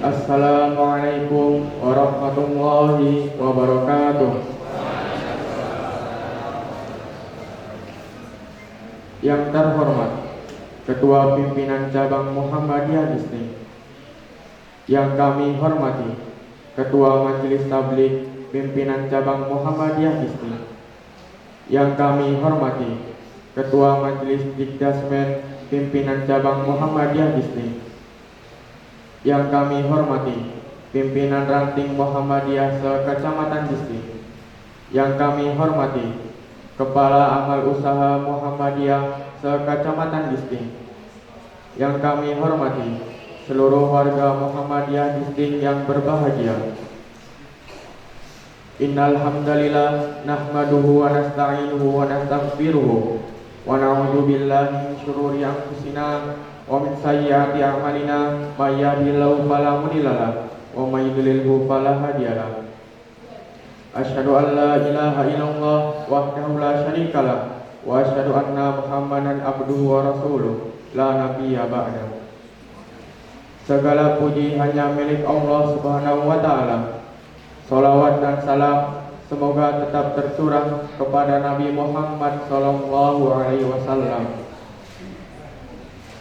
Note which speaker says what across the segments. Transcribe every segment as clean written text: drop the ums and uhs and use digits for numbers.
Speaker 1: Assalamualaikum warahmatullahi wabarakatuh. Yang terhormat Ketua Pimpinan Cabang Muhammadiyah Disni, yang kami hormati Ketua Majelis Tabligh Pimpinan Cabang Muhammadiyah Disni, yang kami hormati Ketua Majelis Dikdasmen Pimpinan Cabang Muhammadiyah Disni, yang kami hormati Pimpinan Ranting Muhammadiyah se-Kecamatan Disni, yang kami hormati Kepala Amal Usaha Muhammadiyah se-Kecamatan Disni, yang kami hormati seluruh warga Muhammadiyah Disni yang berbahagia. Innal hamdalillah nahmaduhu wa nasta'inuhu wa nastaghfiruhu wa na'udzu billahi min syururi anfusina wa min sayyiati a'malina may yahdihillahu fala mudilla lahu wa may yudlilhu fala hadiya lahu. Asyhadu an la ilaha illallah wahdahu la syarika lah wa asyhadu anna Muhammadan abduhu wa rasuluh la nabiyya ba'da. Segala puji hanya milik Allah Subhanahu wa taala. Salawat dan salam semoga tetap tercurah kepada Nabi Muhammad sallallahu alaihi wasallam.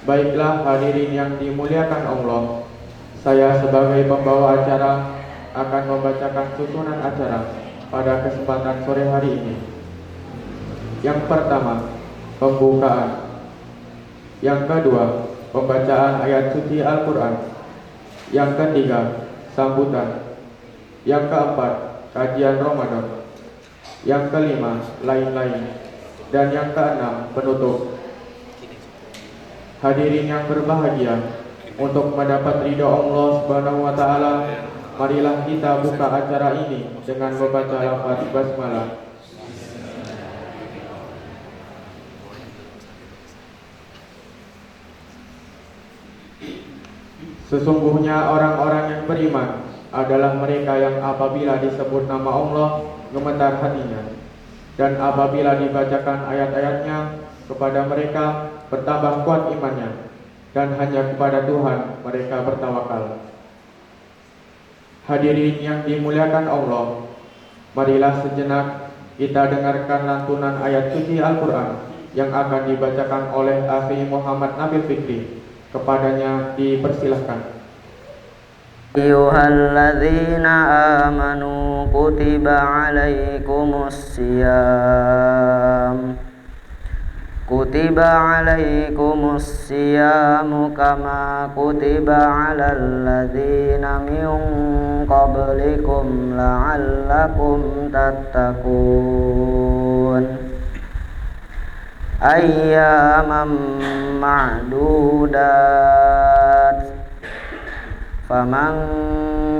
Speaker 1: Baiklah hadirin yang dimuliakan Allah, saya sebagai pembawa acara akan membacakan susunan acara pada kesempatan sore hari ini. Yang pertama, pembukaan. Yang kedua, pembacaan ayat suci Al-Quran. Yang ketiga, sambutan. Yang keempat, kajian Ramadan. Yang kelima, lain-lain. Dan yang keenam, penutup. Hadirin yang berbahagia, untuk mendapat ridha Allah Subhanahu wa taala, marilah kita buka acara ini dengan membaca lafaz basmalah. Sesungguhnya orang-orang yang beriman adalah mereka yang apabila disebut nama Allah gemetar hatinya, dan apabila dibacakan ayat-ayatnya kepada mereka bertambah kuat imannya, dan hanya kepada Tuhan mereka bertawakal. Hadirin yang dimuliakan Allah, marilah sejenak kita dengarkan lantunan ayat suci Al-Quran yang akan dibacakan oleh Akhi Muhammad Nabil Fikri. Kepadanya dipersilahkan.
Speaker 2: Ayyuhalladzina amanu kutiba alaikumus siyam kama kutiba alal ladzina min qablikum la'allakum tattaqun. Ayyaman ma'dudat, faman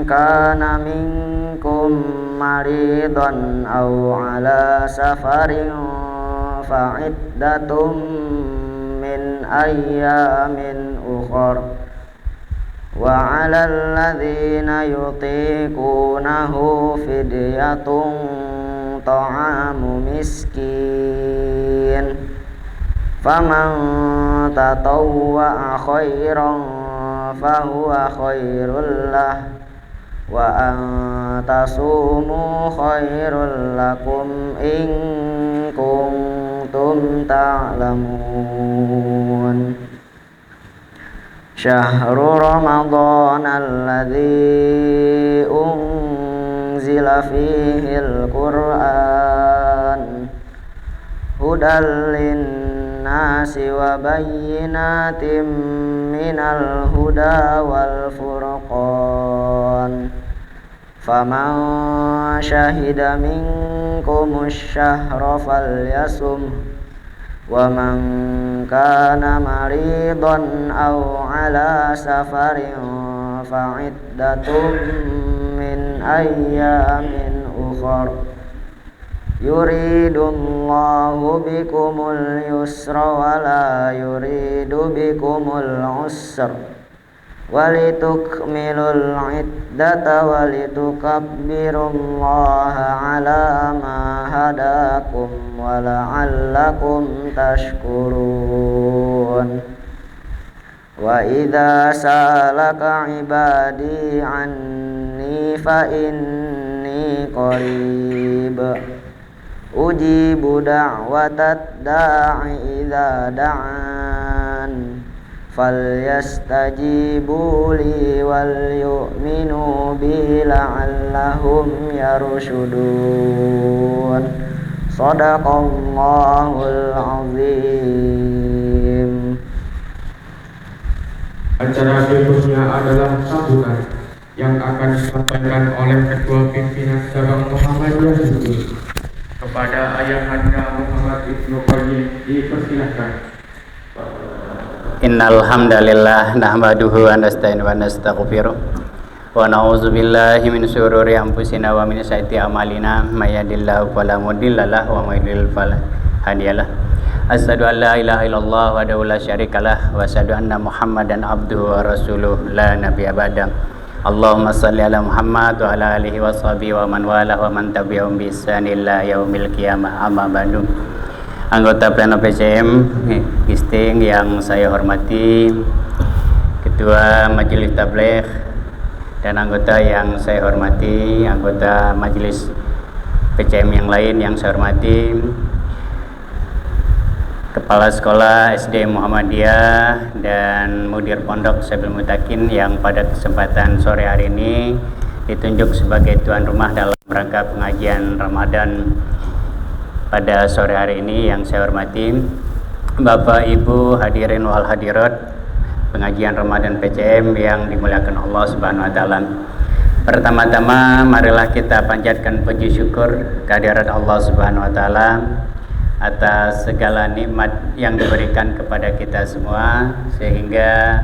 Speaker 2: kana minkum maridan aw ala safarin fa'iddatum min ayyamin ukhar wa 'alal ladzina yutiqunahu fidyatun ta'amu miskin, faman tatawwa'a khairan fahuwa khairul lah, wa an tasumu khairul lakum in kuntum ta'lamun. Syahru Ramadan alladzi unzila fihil Qur'an hudal linnasi wa bayyinatin minal huda wal furqan, faman syahida minkumus syahra falyasum, wa man kana maridan aw ala safarin fa'iddatun min ayyamin ukhar. Yuridullahu bikumul yusra wa la yuridu bikumul usra walitukmilul iddata walitukabbirullaha ala ma hadakum wa la'allakum tashkurun. Wa idza salaka ibadi anni fa inni qarib ujibu da'watat da'i idza da'an falyastajibu li wal yu'minu bi la'allahum yarshudun. Shadaqallahul azim.
Speaker 1: Acara berikutnya adalah sambutan yang akan disampaikan oleh Ketua Pimpinan Cabang Muhammadiyah Gisting kepada Ayahanda Muhammad Ibnu Qayyim. Dipersilahkan.
Speaker 3: Innal hamdalillah nahmaduhu wa nasta'inu wa nastaghfiruh wa na'udzu billahi min syururi anfusina wa min sayyiati a'malina may yahdihillahu fala mudhillalah wa may yudhlil fala hadiyalah. Asyhadu an la ilaha illallah wahdahu la syarikalah wa asyhadu anna Muhammadan abduhu wa rasuluh la nabiyya ba'da. Allahumma shalli ala Muhammad wa ala alihi wa sahbihi wa man walah wa man tabi'ahum bi ihsan ila yaumil qiyamah. Amma ba'du. Anggota Pleno PCM Gisting yang saya hormati, Ketua Majelis Tabligh dan anggota yang saya hormati, anggota Majelis PCM yang lain yang saya hormati, Kepala Sekolah SD Muhammadiyah dan Mudir Pondok Sabil Mutakin yang pada kesempatan sore hari ini ditunjuk sebagai tuan rumah dalam rangka pengajian Ramadan pada sore hari ini yang saya hormati, Bapak Ibu hadirin wal hadirat pengajian Ramadan PCM yang dimuliakan Allah Subhanahu wa taala. Pertama-tama marilah kita panjatkan puji syukur kehadirat Allah Subhanahu wa taala atas segala nikmat yang diberikan kepada kita semua, sehingga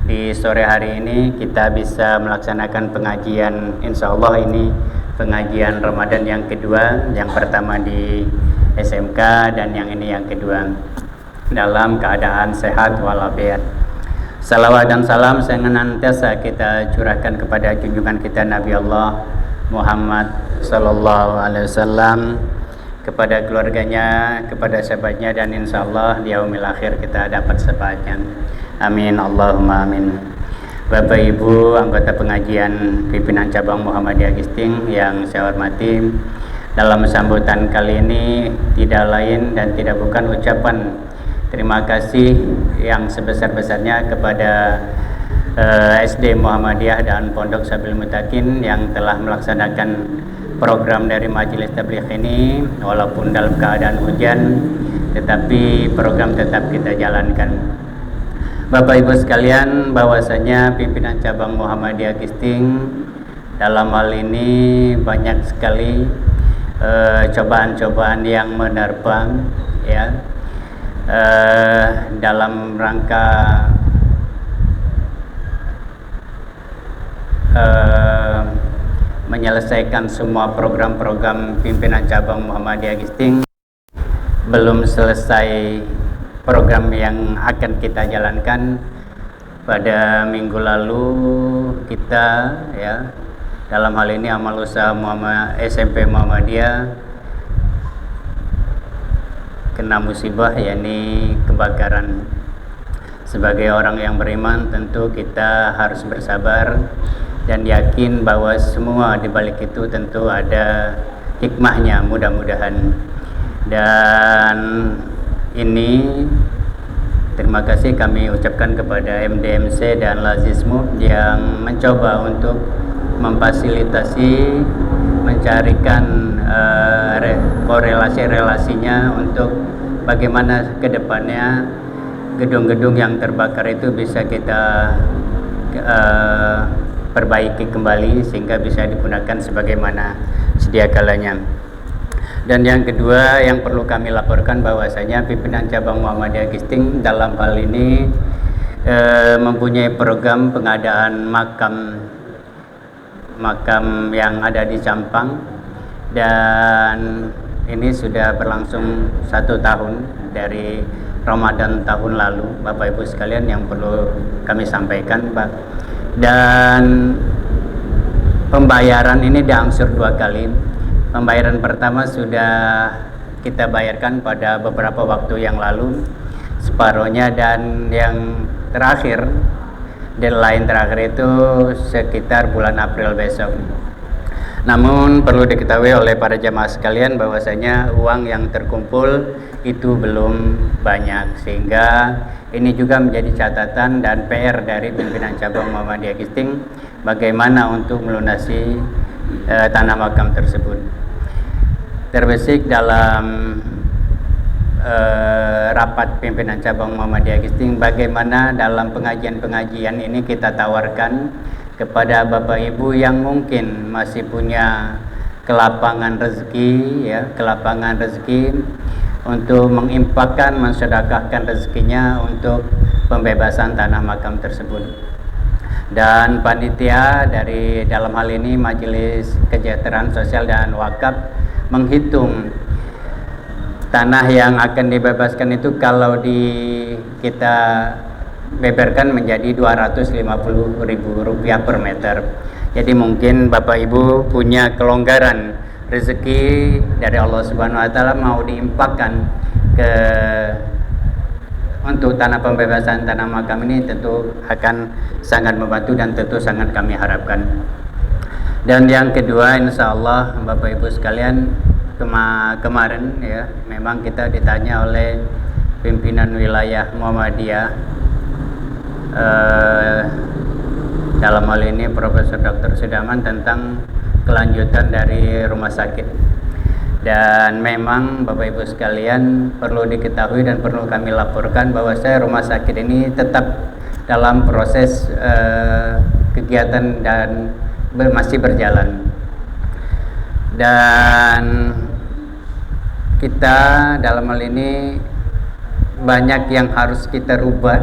Speaker 3: di sore hari ini kita bisa melaksanakan pengajian, insya Allah ini pengajian Ramadan yang kedua, yang pertama di SMK dan yang ini yang kedua, dalam keadaan sehat walafiat. Salawat dan salam senantiasa kita curahkan kepada junjungan kita Nabi Allah Muhammad sallallahu alaihi wasallam, kepada keluarganya, kepada sahabatnya, dan insya Allah di yaumil akhir kita dapat syafaatnya. Amin Allahumma amin. Bapak Ibu anggota pengajian pimpinan cabang Muhammadiyah Gisting yang saya hormati, dalam sambutan kali ini tidak lain dan tidak bukan ucapan terima kasih yang sebesar-besarnya kepada SD Muhammadiyah dan Pondok Sabil Mutakin yang telah melaksanakan program dari Majelis Tabligh ini, walaupun dalam keadaan hujan, tetapi program tetap kita jalankan. Bapak Ibu sekalian, bahwasanya pimpinan cabang Muhammadiyah Gisting dalam hal ini banyak sekali cobaan-cobaan yang menerpa, ya, dalam rangka menyelesaikan semua program-program pimpinan cabang Muhammadiyah Gisting. Belum selesai program yang akan kita jalankan. Pada minggu lalu kita, ya, dalam hal ini amal usaha SMP Muhammadiyah kena musibah, yakni kebakaran. Sebagai orang yang beriman tentu kita harus bersabar dan yakin bahwa semua di balik itu tentu ada hikmahnya, mudah-mudahan. Dan ini terima kasih kami ucapkan kepada MDMC dan Lazismu yang mencoba untuk memfasilitasi, mencarikan korelasi-relasinya untuk bagaimana ke depannya gedung-gedung yang terbakar itu bisa kita perbaiki kembali sehingga bisa digunakan sebagaimana sedia kalanya. Dan yang kedua yang perlu kami laporkan bahwasanya pimpinan cabang Muhammadiyah Gisting dalam hal ini mempunyai program pengadaan makam yang ada di Campang, dan ini sudah berlangsung 1 tahun dari Ramadan tahun lalu, Bapak Ibu sekalian, yang perlu kami sampaikan, Pak. Dan pembayaran ini diangsur 2 kali. Pembayaran pertama sudah kita bayarkan pada beberapa waktu yang lalu, separohnya, dan yang terakhir, deadline terakhir itu sekitar bulan April besok. Namun perlu diketahui oleh para jamaah sekalian bahwasanya uang yang terkumpul itu belum banyak, sehingga ini juga menjadi catatan dan PR dari pimpinan cabang Muhammadiyah Gisting bagaimana untuk melunasi tanah makam tersebut. Terbesit dalam rapat pimpinan cabang Muhammadiyah Gisting bagaimana dalam pengajian-pengajian ini kita tawarkan kepada Bapak Ibu yang mungkin masih punya kelapangan rezeki, ya, kelapangan rezeki untuk menginfakkan, mensedekahkan rezekinya untuk pembebasan tanah makam tersebut. Dan panitia dari dalam hal ini Majelis Kesejahteraan Sosial dan Wakaf menghitung tanah yang akan dibebaskan itu kalau kita beberkan menjadi Rp250.000 per meter. Jadi mungkin Bapak Ibu punya kelonggaran rezeki dari Allah Subhanahu wa taala mau diinfakkan untuk tanah pembebasan tanah makam ini, tentu akan sangat membantu dan tentu sangat kami harapkan. Dan yang kedua, insya Allah Bapak Ibu sekalian, kemarin ya memang kita ditanya oleh pimpinan wilayah Muhammadiyah, dalam hal ini Profesor Dr. Sudaman, tentang kelanjutan dari rumah sakit. Dan memang Bapak Ibu sekalian perlu diketahui dan perlu kami laporkan bahwa rumah sakit ini tetap dalam proses kegiatan dan masih berjalan. Dan kita dalam hal ini banyak yang harus kita rubah,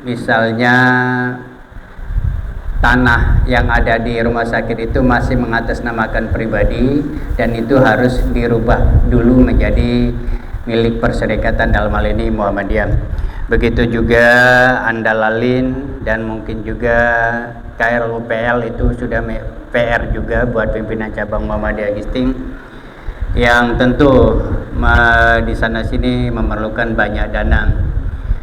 Speaker 3: misalnya tanah yang ada di rumah sakit itu masih mengatasnamakan pribadi dan itu harus dirubah dulu menjadi milik perserikatan, dalam hal ini Muhammadiyah. Begitu juga Andalalin dan mungkin juga KRUPL itu sudah PR juga buat pimpinan cabang Muhammadiyah Gisting, yang tentu di sana sini memerlukan banyak dana.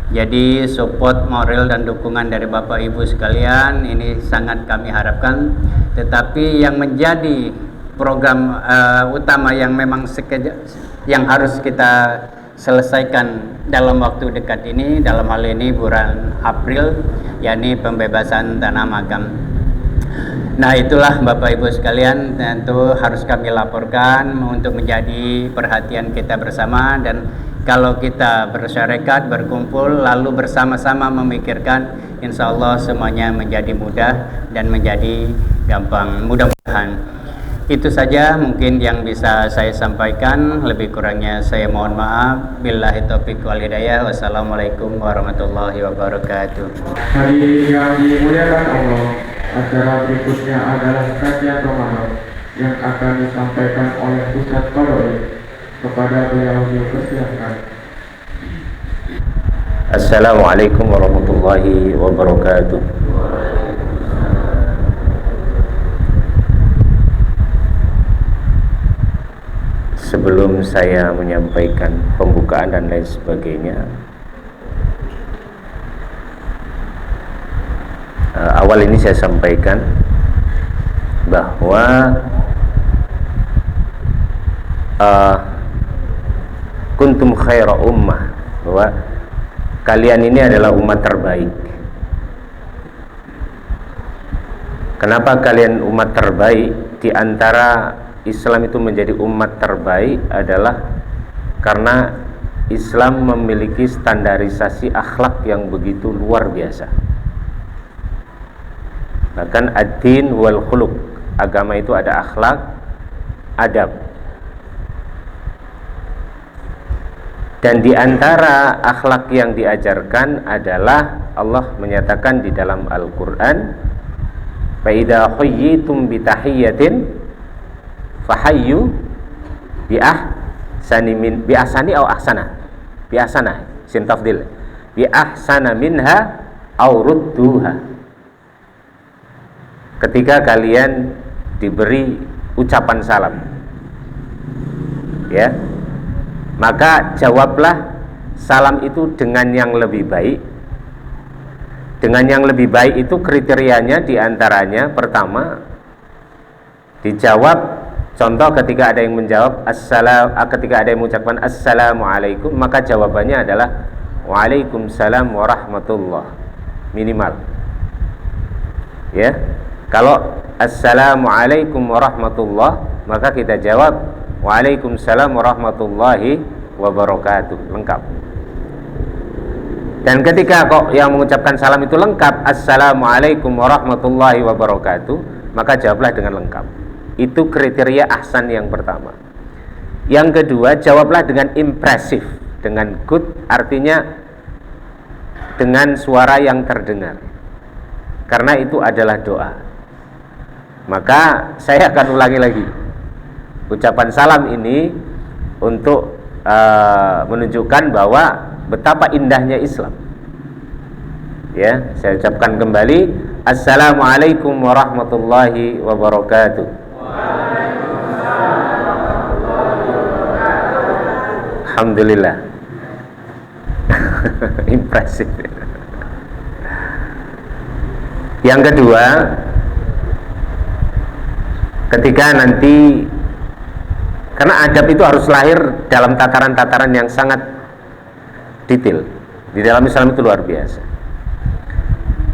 Speaker 3: Jadi support moral dan dukungan dari Bapak Ibu sekalian ini sangat kami harapkan. Tetapi yang menjadi program utama yang memang yang harus kita selesaikan dalam waktu dekat ini, dalam hal ini bulan April, yakni pembebasan tanah makam. Nah, itulah Bapak Ibu sekalian tentu harus kami laporkan untuk menjadi perhatian kita bersama. Dan kalau kita bersyarekat, berkumpul, lalu bersama-sama memikirkan, insya Allah semuanya menjadi mudah dan menjadi gampang. Mudah-mudahan itu saja mungkin yang bisa saya sampaikan. Lebih kurangnya saya mohon maaf. Billahi taufiq wal hidayah. Wassalamualaikum warahmatullahi wabarakatuh.
Speaker 1: Hadirin yang dimuliakan Allah, acara berikutnya adalah kajian Ramadan yang akan disampaikan oleh Ustadz Qadoi. Kepada beliau dipersilakan.
Speaker 4: Assalamualaikum warahmatullahi wabarakatuh. Sebelum saya menyampaikan pembukaan dan lain sebagainya, awal ini saya sampaikan bahwa kuntum khaira ummah, bahwa kalian ini adalah umat terbaik. Kenapa kalian umat terbaik? Di antara Islam itu menjadi umat terbaik adalah karena Islam memiliki standarisasi akhlak yang begitu luar biasa. Bahkan ad-din wal khuluq, agama itu ada akhlak, adab. Dan di antara akhlak yang diajarkan adalah Allah menyatakan di dalam Al-Qur'an, "Fa idza huyyitum bi tahiyyatin fahayyu bi ahsani aw ahsana." Bi ahsana, sin tafdil. Bi ahsana minha aw rudduha. Ketika kalian diberi ucapan salam, ya, maka jawablah salam itu dengan yang lebih baik dengan yang lebih baik itu kriterianya diantaranya pertama dijawab. Contoh ketika ada yang menjawab ketika ada yang mengucapkan assalamualaikum, maka jawabannya adalah waalaikumsalam warahmatullah minimal. Ya, kalau assalamualaikum warahmatullah, maka kita jawab waalaikumsalam warahmatullahi wabarakatuh, lengkap. Dan ketika kok yang mengucapkan salam itu lengkap, assalamualaikum warahmatullahi wabarakatuh, maka jawablah dengan lengkap. Itu kriteria ahsan yang pertama. Yang kedua, jawablah dengan impresif, dengan good, artinya dengan suara yang terdengar, karena itu adalah doa. Maka saya akan ulangi lagi ucapan salam ini untuk menunjukkan bahwa betapa indahnya Islam. Ya, saya ucapkan kembali, assalamualaikum warahmatullahi wabarakatuh. Alhamdulillah. Impresif. Yang kedua, ketika nanti, karena adab itu harus lahir dalam tataran-tataran yang sangat detail. Di dalam Islam itu luar biasa.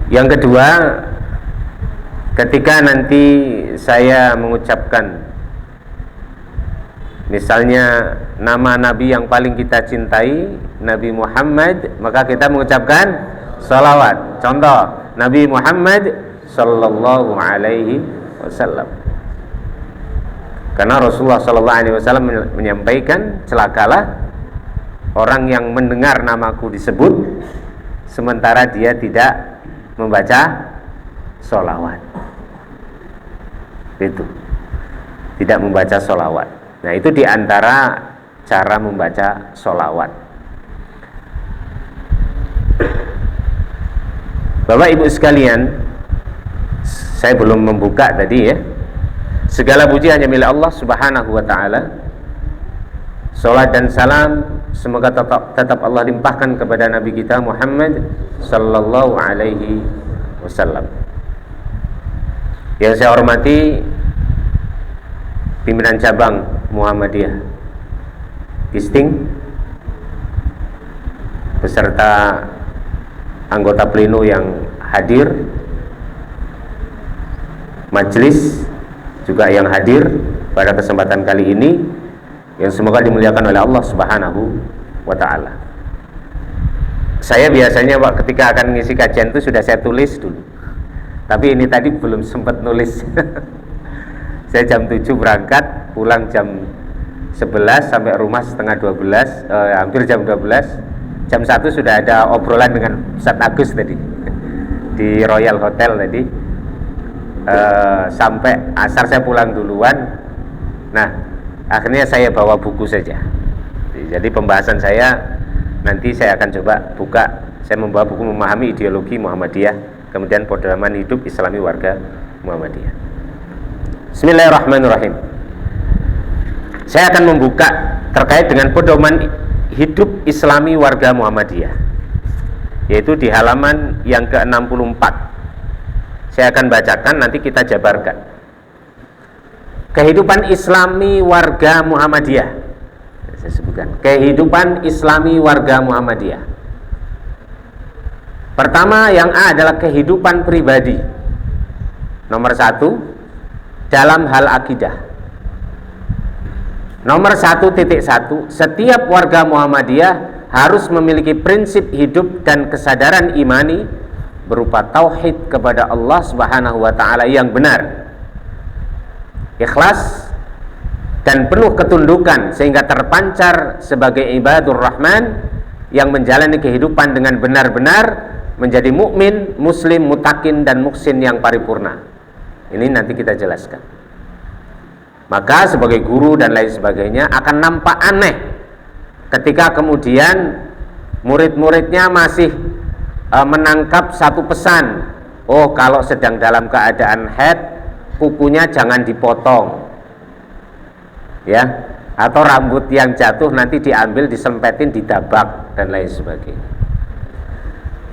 Speaker 4: Yang kedua, ketika nanti saya mengucapkan misalnya nama Nabi yang paling kita cintai, Nabi Muhammad, maka kita mengucapkan salawat. Contoh, Nabi Muhammad sallallahu alaihi wasallam. Karena Rasulullah sallallahu alaihi wasallam menyampaikan, celakalah orang yang mendengar namaku disebut sementara dia tidak membaca sholawat. Itu tidak membaca sholawat. Nah, itu diantara cara membaca sholawat. Bapak Ibu sekalian, saya belum membuka tadi ya. Segala puji hanya milik Allah Subhanahu wa ta'ala. Salat dan salam semoga tetap Allah limpahkan kepada Nabi kita Muhammad sallallahu alaihi wasallam. Yang saya hormati pimpinan cabang Muhammadiyah Gisting beserta anggota pleno yang hadir, majelis juga yang hadir pada kesempatan kali ini, yang semoga dimuliakan oleh Allah Subhanahu wa ta'ala. Saya biasanya Pak, ketika akan ngisi kajian itu sudah saya tulis dulu, tapi ini tadi belum sempat nulis. Saya jam 7 berangkat, pulang jam 11, sampai rumah setengah 12, hampir jam 12. Jam 1 sudah ada obrolan dengan Ustadz Agus tadi di Royal Hotel tadi. Sampai asar saya pulang duluan. Nah, akhirnya saya bawa buku saja. Jadi pembahasan saya nanti saya akan coba buka. Saya membawa buku Memahami Ideologi Muhammadiyah, kemudian Pedoman Hidup Islami Warga Muhammadiyah. Bismillahirrahmanirrahim. Saya akan membuka terkait dengan Pedoman Hidup Islami Warga Muhammadiyah, yaitu di halaman yang ke-64. Saya akan bacakan, nanti kita jabarkan. Kehidupan Islami warga Muhammadiyah. Saya sebutkan, kehidupan Islami warga Muhammadiyah. Pertama, yang A adalah kehidupan pribadi. Nomor 1, dalam hal akidah. Nomor 1.1, setiap warga Muhammadiyah harus memiliki prinsip hidup dan kesadaran imani berupa tauhid kepada Allah Subhanahu wa ta'ala yang benar, ikhlas dan penuh ketundukan, sehingga terpancar sebagai ibadur rahman yang menjalani kehidupan dengan benar-benar menjadi mukmin, muslim, mutakin dan muhsin yang paripurna. Ini nanti kita jelaskan. Maka sebagai guru dan lain sebagainya akan nampak aneh ketika kemudian murid-muridnya masih menangkap satu pesan, oh kalau sedang dalam keadaan haid kukunya jangan dipotong ya, atau rambut yang jatuh nanti diambil, disempetin, didabak dan lain sebagainya.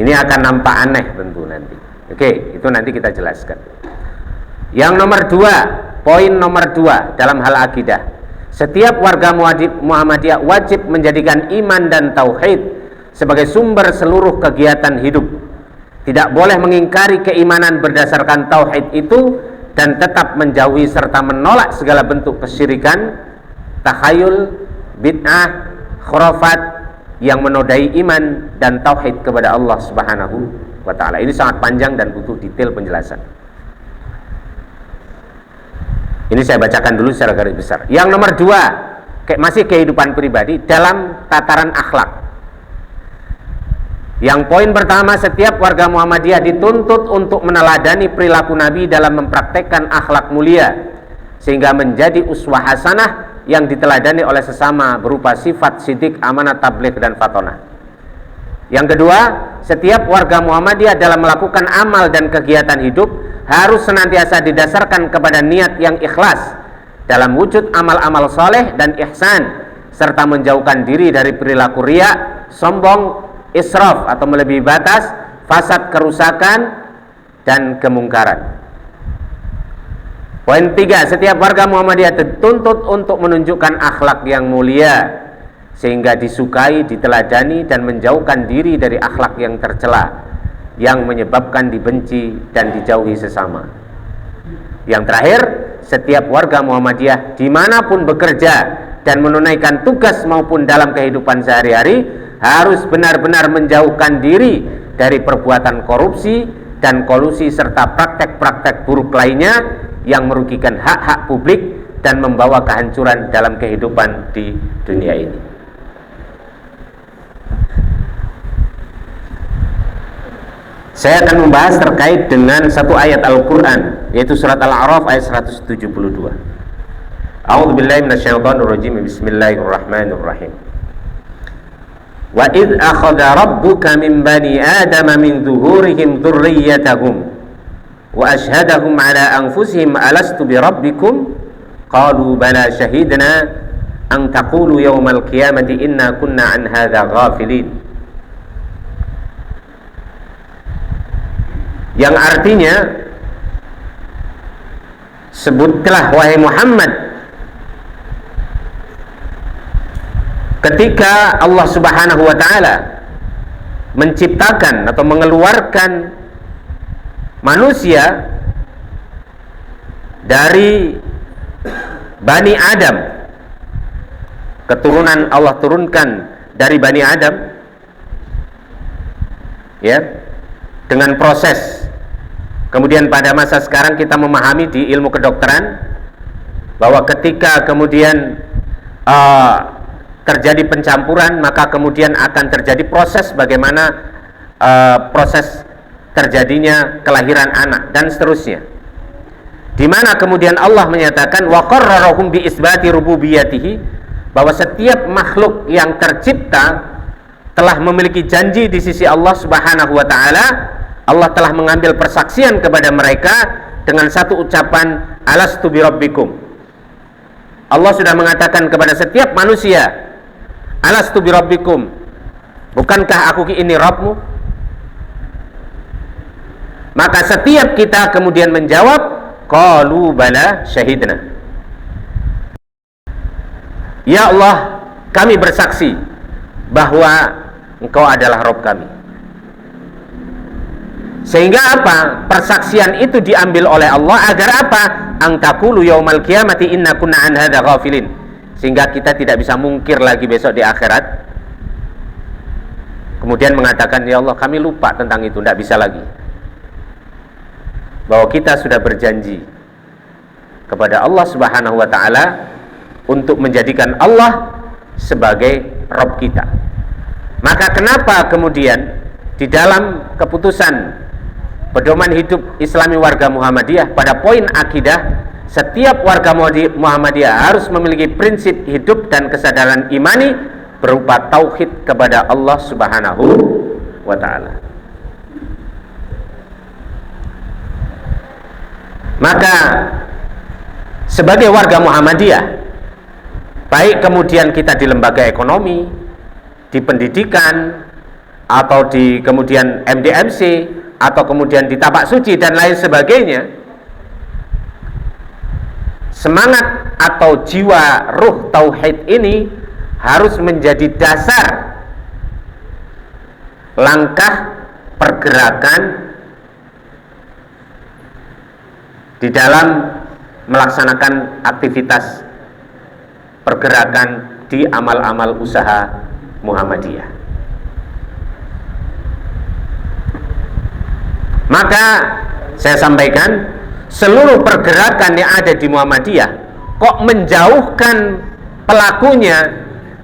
Speaker 4: Ini akan nampak aneh tentu nanti. Oke, itu nanti kita jelaskan. Yang nomor 2, poin nomor 2 dalam hal akidah. Setiap warga Muhammadiyah wajib menjadikan iman dan tauhid sebagai sumber seluruh kegiatan hidup. Tidak boleh mengingkari keimanan berdasarkan tauhid itu dan tetap menjauhi serta menolak segala bentuk kesyirikan, takhayul, bid'ah, khurafat yang menodai iman dan tauhid kepada Allah Subhanahu wa ta'ala. Ini sangat panjang dan butuh detail penjelasan. Ini saya bacakan dulu secara garis besar. Yang nomor 2, masih kehidupan pribadi dalam tataran akhlak. Yang poin pertama, setiap warga Muhammadiyah dituntut untuk meneladani perilaku Nabi dalam mempraktekkan akhlak mulia sehingga menjadi uswah hasanah yang diteladani oleh sesama berupa sifat sidik, amanah, tabligh, dan fatonah. Yang kedua, setiap warga Muhammadiyah dalam melakukan amal dan kegiatan hidup harus senantiasa didasarkan kepada niat yang ikhlas dalam wujud amal-amal soleh dan ihsan, serta menjauhkan diri dari perilaku riya, sombong, israf atau melebihi batas, fasad, kerusakan, dan kemungkaran. Poin 3, setiap warga Muhammadiyah dituntut untuk menunjukkan akhlak yang mulia sehingga disukai, diteladani, dan menjauhkan diri dari akhlak yang tercela yang menyebabkan dibenci dan dijauhi sesama. Yang terakhir, setiap warga Muhammadiyah dimanapun bekerja dan menunaikan tugas maupun dalam kehidupan sehari-hari harus benar-benar menjauhkan diri dari perbuatan korupsi dan kolusi serta praktek-praktek buruk lainnya yang merugikan hak-hak publik dan membawa kehancuran dalam kehidupan di dunia ini. Saya akan membahas terkait dengan satu ayat Al-Quran, yaitu surat Al-A'raf ayat 172. A'udzubillahi minasyaitonirrajim. Bismillahirrahmanirrahim. Wa idh akhadha rabbuka min bani adama min zuhurihim dzurriyyatahum wa ashhadahum ala anfusihim alastu bi rabbikum qalu bala shahidna an taqulu yawmal qiyamati inna kunna an hadza ghafilin. Yang artinya, sebutlah wahai Muhammad ketika Allah Subhanahu wa ta'ala menciptakan atau mengeluarkan manusia dari Bani Adam, keturunan Allah turunkan dari Bani Adam, ya, dengan proses. Kemudian pada masa sekarang kita memahami di ilmu kedokteran bahwa ketika kemudian terjadi pencampuran, maka kemudian akan terjadi proses bagaimana proses terjadinya kelahiran anak dan seterusnya, di mana kemudian Allah menyatakan wa qarrarahum bi isbati rububiyatihi, bahwa setiap makhluk yang tercipta telah memiliki janji di sisi Allah Subhanahu wa ta'ala. Allah telah mengambil persaksian kepada mereka dengan satu ucapan alastu bi rabbikum. Allah sudah mengatakan kepada setiap manusia, alastu bi rabbikum, bukankah aku ini Rabbmu? Maka setiap kita kemudian menjawab, qalu bala syahidna, ya Allah, kami bersaksi bahwa Engkau adalah Rabb kami. Sehingga apa? Persaksian itu diambil oleh Allah agar apa? Ang taqulu yaumal qiyamati inna kunna an hadza ghafilin. Sehingga kita tidak bisa mungkir lagi besok di akhirat kemudian mengatakan, ya Allah, kami lupa tentang itu, tidak bisa lagi. Bahwa kita sudah berjanji kepada Allah Subhanahu wa ta'ala untuk menjadikan Allah sebagai Rabb kita. Maka kenapa kemudian di dalam keputusan pedoman hidup Islami warga Muhammadiyah pada poin akidah, setiap warga Muhammadiyah harus memiliki prinsip hidup dan kesadaran imani berupa tauhid kepada Allah Subhanahu wa ta'ala. Maka sebagai warga Muhammadiyah, baik kemudian kita di lembaga ekonomi, di pendidikan, atau di kemudian MDMC atau kemudian di tapak suci dan lain sebagainya, semangat atau jiwa ruh tauhid ini harus menjadi dasar langkah pergerakan di dalam melaksanakan aktivitas pergerakan di amal-amal usaha Muhammadiyah. Maka saya sampaikan, seluruh pergerakan yang ada di Muhammadiyah kok menjauhkan pelakunya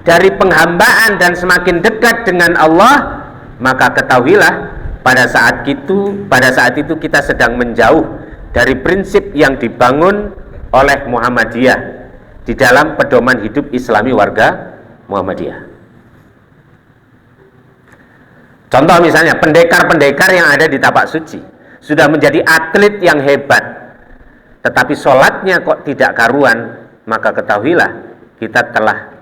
Speaker 4: dari penghambaan dan semakin dekat dengan Allah, maka ketahuilah pada saat itu kita sedang menjauh dari prinsip yang dibangun oleh Muhammadiyah di dalam pedoman hidup Islami warga Muhammadiyah. Contoh misalnya pendekar-pendekar yang ada di tapak suci sudah menjadi atlet yang hebat, tetapi sholatnya kok tidak karuan, maka ketahuilah kita telah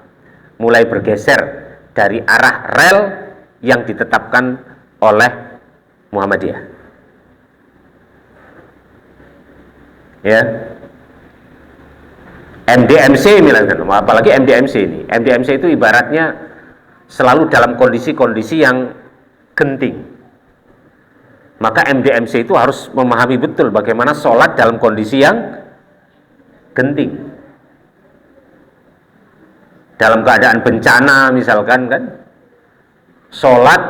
Speaker 4: mulai bergeser dari arah rel yang ditetapkan oleh Muhammadiyah. Ya, MDMC misalkan, apalagi MDMC ini. MDMC itu ibaratnya selalu dalam kondisi-kondisi yang genting. Maka MDMC itu harus memahami betul bagaimana sholat dalam kondisi yang genting. Dalam keadaan bencana misalkan kan, sholat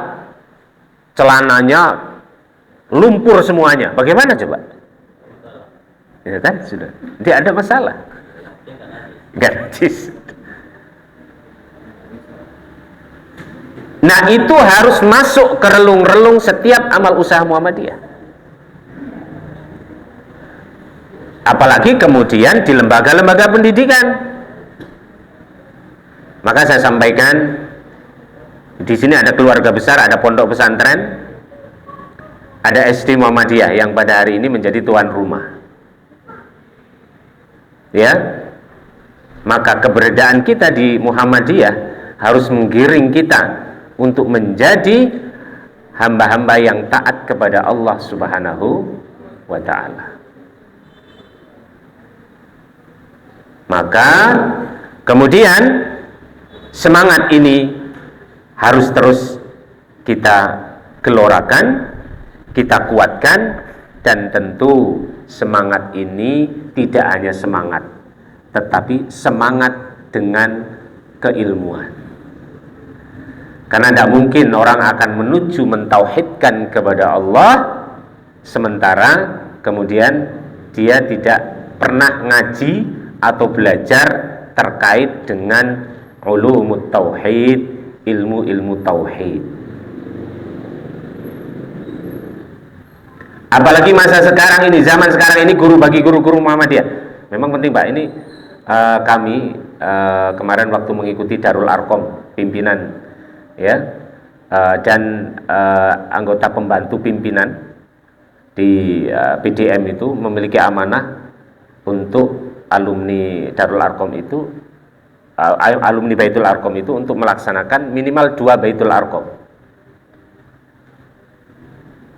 Speaker 4: celananya lumpur semuanya, bagaimana coba? Ya kan, sudah tidak ada masalah, nggak najis. Nah, itu harus masuk ke relung-relung setiap amal usaha Muhammadiyah. Apalagi kemudian di lembaga-lembaga pendidikan. Maka saya sampaikan, di sini ada keluarga besar, ada pondok pesantren, ada SD Muhammadiyah yang pada hari ini menjadi tuan rumah. Ya, maka keberadaan kita di Muhammadiyah harus menggiring kita untuk menjadi hamba-hamba yang taat kepada Allah Subhanahu wa ta'ala. Maka kemudian semangat ini harus terus kita gelorakan, kita kuatkan, dan tentu semangat ini tidak hanya semangat, tetapi semangat dengan keilmuan. Karena tidak mungkin orang akan menuju mentauhidkan kepada Allah sementara kemudian dia tidak pernah ngaji atau belajar terkait dengan ulumut tauhid, ilmu-ilmu tauhid. Apalagi masa sekarang ini, zaman sekarang ini, bagi guru-guru Muhammadiyah memang penting Pak. Ini kami kemarin waktu mengikuti Darul Arkom pimpinan, ya, dan anggota pembantu pimpinan di PDM itu memiliki amanah untuk alumni Darul Arkom itu, alumni Baitul Arkom itu untuk melaksanakan minimal 2 Baitul Arkom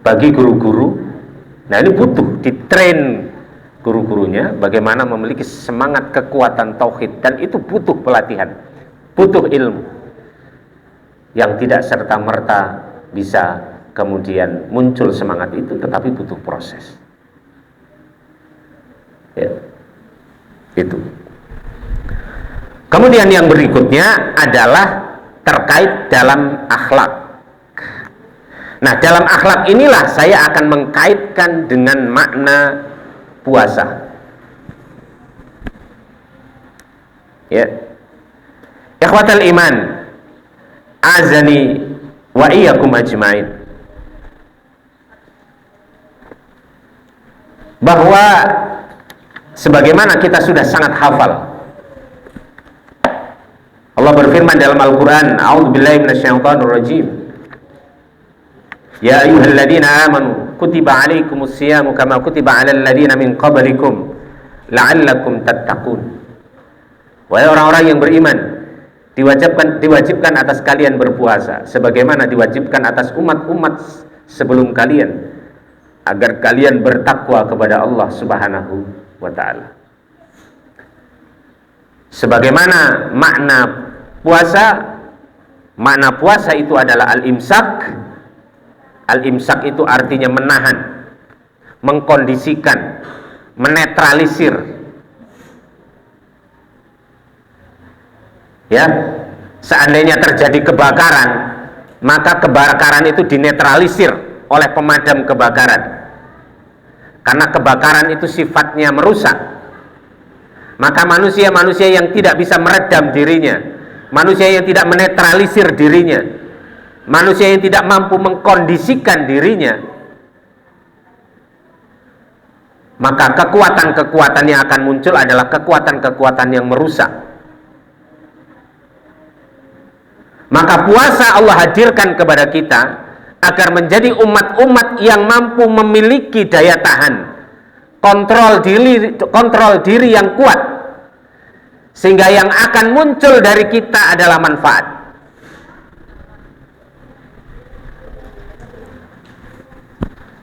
Speaker 4: bagi guru-guru. Nah, ini butuh ditrain guru-gurunya bagaimana memiliki semangat kekuatan tauhid, dan itu butuh pelatihan, butuh ilmu yang tidak serta-merta bisa kemudian muncul semangat itu, tetapi butuh proses. Ya, itu. Kemudian yang berikutnya adalah terkait dalam akhlak. Nah, dalam akhlak inilah saya akan mengkaitkan dengan makna puasa. Ya, ikhwatal iman, azani wa iyyakum ajmain, bahwa sebagaimana kita sudah sangat hafal, Allah berfirman dalam Al-Quran, a'udzubillahi minasyaitonirrajim, ya ayyuhalladzina amanu kutiba alaikumus siyamu kama kutiba alal ladzina min qablikum la'allakum tattaqun. Wahai orang-orang yang beriman, diwajibkan atas kalian berpuasa sebagaimana diwajibkan atas umat-umat sebelum kalian, agar kalian bertakwa kepada Allah Subhanahu wa ta'ala. Sebagaimana makna puasa itu adalah al-imsak. Al-imsak itu artinya menahan, mengkondisikan, menetralisir. Ya, seandainya terjadi kebakaran, maka kebakaran itu dinetralisir oleh pemadam kebakaran. Karena kebakaran itu sifatnya merusak. Maka manusia-manusia yang tidak bisa meredam dirinya, manusia yang tidak menetralisir dirinya, manusia yang tidak mampu mengkondisikan dirinya, maka kekuatan-kekuatan yang akan muncul adalah kekuatan-kekuatan yang merusak. Maka puasa Allah hadirkan kepada kita agar menjadi umat-umat yang mampu memiliki daya tahan, kontrol diri yang kuat, sehingga yang akan muncul dari kita adalah manfaat.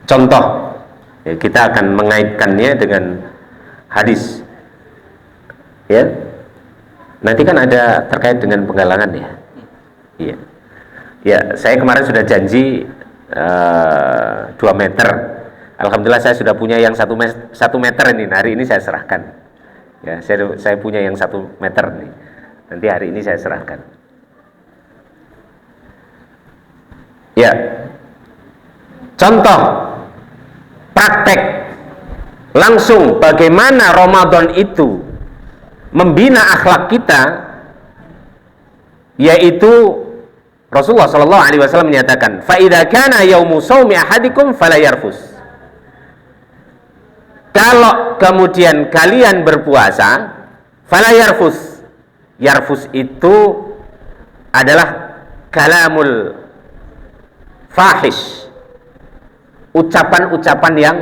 Speaker 4: Contoh, ya, kita akan mengaitkannya dengan hadis. Ya, nanti kan ada terkait dengan penggalangan ya. Iya, ya, saya kemarin sudah janji 2 meter. Alhamdulillah saya sudah punya yang 1 meter ini. Hari ini saya serahkan. Ya, saya punya yang 1 meter nih. Nanti hari ini saya serahkan. Ya, contoh praktek langsung bagaimana Ramadan itu membina akhlak kita, yaitu Rasulullah Shallallahu Alaihi Wasallam menyatakan, fa idza kana yaumu shaumi ahadikum fala yarfus. Kalau kemudian kalian berpuasa, fala yarfus. Yarfus itu adalah kalamul fahish, ucapan-ucapan yang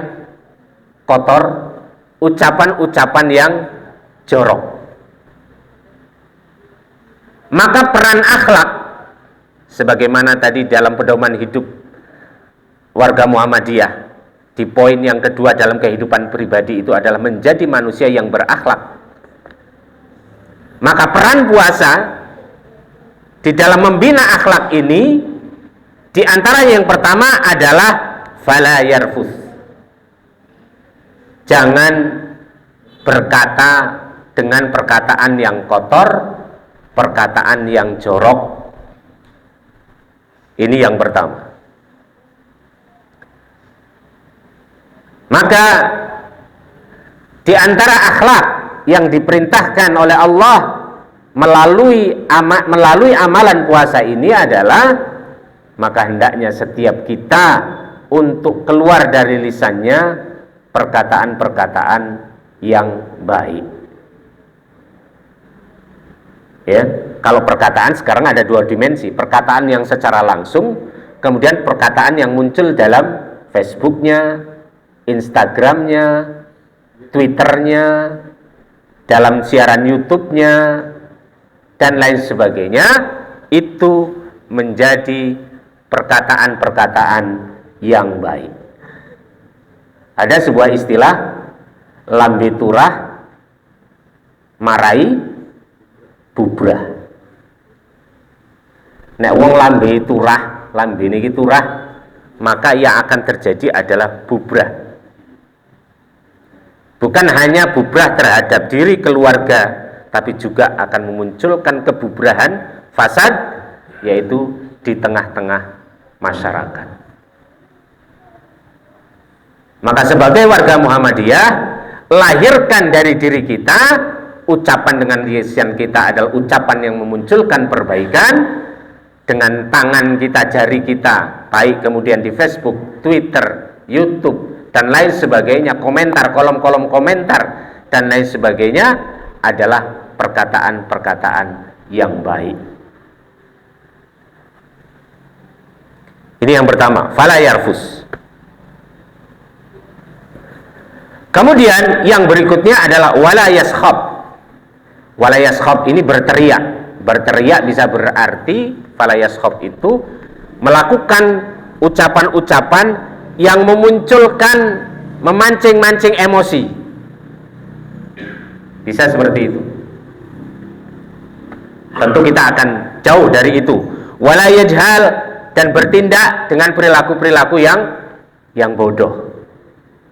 Speaker 4: kotor, ucapan-ucapan yang jorok. Maka peran akhlak, sebagaimana tadi dalam pedoman hidup warga Muhammadiyah, di poin yang kedua dalam kehidupan pribadi itu adalah menjadi manusia yang berakhlak. Maka peran puasa di dalam membina akhlak ini, di antara yang pertama adalah fala yarfus. Jangan berkata dengan perkataan yang kotor, perkataan yang jorok. Ini yang pertama. Maka di antara akhlak yang diperintahkan oleh Allah melalui amalan puasa ini adalah, maka hendaknya setiap kita untuk keluar dari lisannya perkataan-perkataan yang baik. Ya, kalau perkataan sekarang ada 2 dimensi, perkataan yang secara langsung, kemudian perkataan yang muncul dalam Facebooknya, Instagramnya, Twitternya, dalam siaran YouTube-nya, dan lain sebagainya. Itu menjadi perkataan-perkataan yang baik. Ada sebuah istilah, lambe turah marai bubrah. Nek wong lambe turah, lambe niki turah, maka yang akan terjadi adalah bubrah. Bukan hanya bubrah terhadap diri keluarga, tapi juga akan memunculkan kebubrahan fasad, yaitu di tengah-tengah masyarakat. Maka sebagai warga Muhammadiyah, lahirkan dari diri kita, ucapan dengan lisan kita adalah ucapan yang memunculkan perbaikan. Dengan tangan kita, jari kita, baik kemudian di Facebook, Twitter, YouTube, dan lain sebagainya, komentar, kolom-kolom komentar, dan lain sebagainya, adalah perkataan-perkataan yang baik. Ini yang pertama, fala yarfus. Kemudian yang berikutnya adalah wala yaskhab. Wala yaskhab ini berteriak, Berteriak bisa berarti fala yaskhab itu melakukan ucapan-ucapan yang memunculkan, memancing-mancing emosi. Bisa seperti itu. Tentu kita akan jauh dari itu. Wala yajhal, dan bertindak dengan perilaku-perilaku yang bodoh.